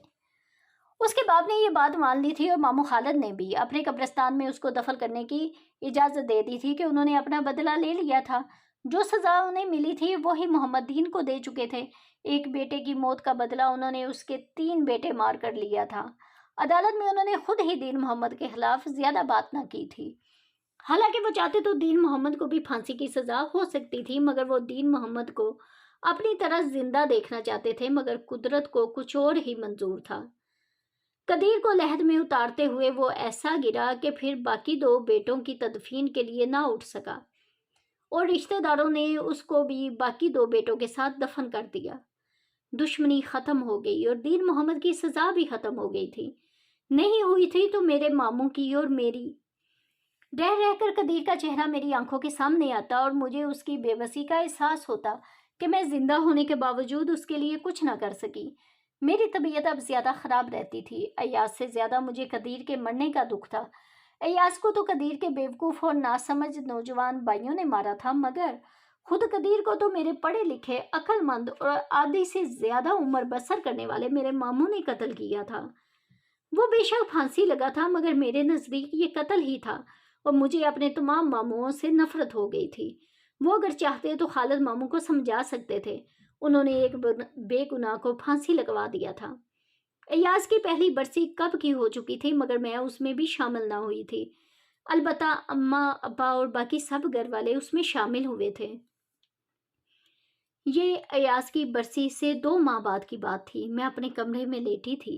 [SPEAKER 1] اس کے باپ نے یہ بات مان لی تھی اور ماموں خالد نے بھی اپنے قبرستان میں اس کو دفن کرنے کی اجازت دے دی تھی کہ انہوں نے اپنا بدلہ لے لیا تھا۔ جو سزا انہیں ملی تھی وہی محمد دین کو دے چکے تھے۔ ایک بیٹے کی موت کا بدلہ انہوں نے اس کے 3 بیٹے مار کر لیا تھا۔ عدالت میں انہوں نے خود ہی دین محمد کے خلاف زیادہ بات نہ کی تھی۔ حالانکہ وہ چاہتے تو دین محمد کو بھی پھانسی کی سزا ہو سکتی تھی، مگر وہ دین محمد کو اپنی طرح زندہ دیکھنا چاہتے تھے، مگر قدرت کو کچھ اور ہی منظور تھا۔ قدیر کو لحد میں اتارتے ہوئے وہ ایسا گرا کہ پھر باقی 2 بیٹوں کی تدفین کے لیے نہ اٹھ سکا، اور رشتہ داروں نے اس کو بھی باقی 2 بیٹوں کے ساتھ دفن کر دیا۔ دشمنی ختم ہو گئی اور دین محمد کی سزا بھی ختم ہو گئی تھی۔ نہیں ہوئی تھی تو میرے ماموں کی اور میری۔ رہ رہ کر قدیر کا چہرہ میری آنکھوں کے سامنے آتا اور مجھے اس کی بے بسی کا احساس ہوتا کہ میں زندہ ہونے کے باوجود اس کے لیے کچھ نہ کر سکی۔ میری طبیعت اب زیادہ خراب رہتی تھی۔ ایاز سے زیادہ مجھے قدیر کے مرنے کا دکھ تھا۔ ایاز کو تو قدیر کے بیوقوف اور ناسمجھ نوجوان بھائیوں نے مارا تھا، مگر خود قدیر کو تو میرے پڑھے لکھے، عقل مند اور آدھی سے زیادہ عمر بسر کرنے والے میرے ماموں نے قتل کیا تھا۔ وہ بے شک پھانسی لگا تھا، مگر میرے نزدیک یہ قتل ہی تھا، اور مجھے اپنے تمام ماموں سے نفرت ہو گئی تھی۔ وہ اگر چاہتے تو خالد ماموں کو سمجھا سکتے تھے، انہوں نے ایک بے گناہ کو پھانسی لگوا دیا تھا۔ ایاز کی پہلی برسی کب کی ہو چکی تھی، مگر میں اس میں بھی شامل نہ ہوئی تھی۔ البتہ اماں، ابا اور باقی سب گھر والے اس میں شامل ہوئے تھے۔ یہ ایاز کی برسی سے 2 ماہ بعد کی بات تھی۔ میں اپنے کمرے میں لیٹی تھی،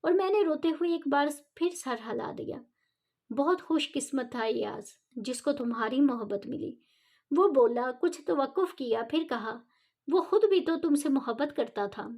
[SPEAKER 1] اور میں نے روتے ہوئے ایک بار پھر سر ہلا دیا۔ بہت خوش قسمت تھا ایاز جس کو تمہاری محبت ملی۔ وہ بولا، کچھ توقف کیا، پھر کہا، وہ خود بھی تو تم سے محبت کرتا تھا۔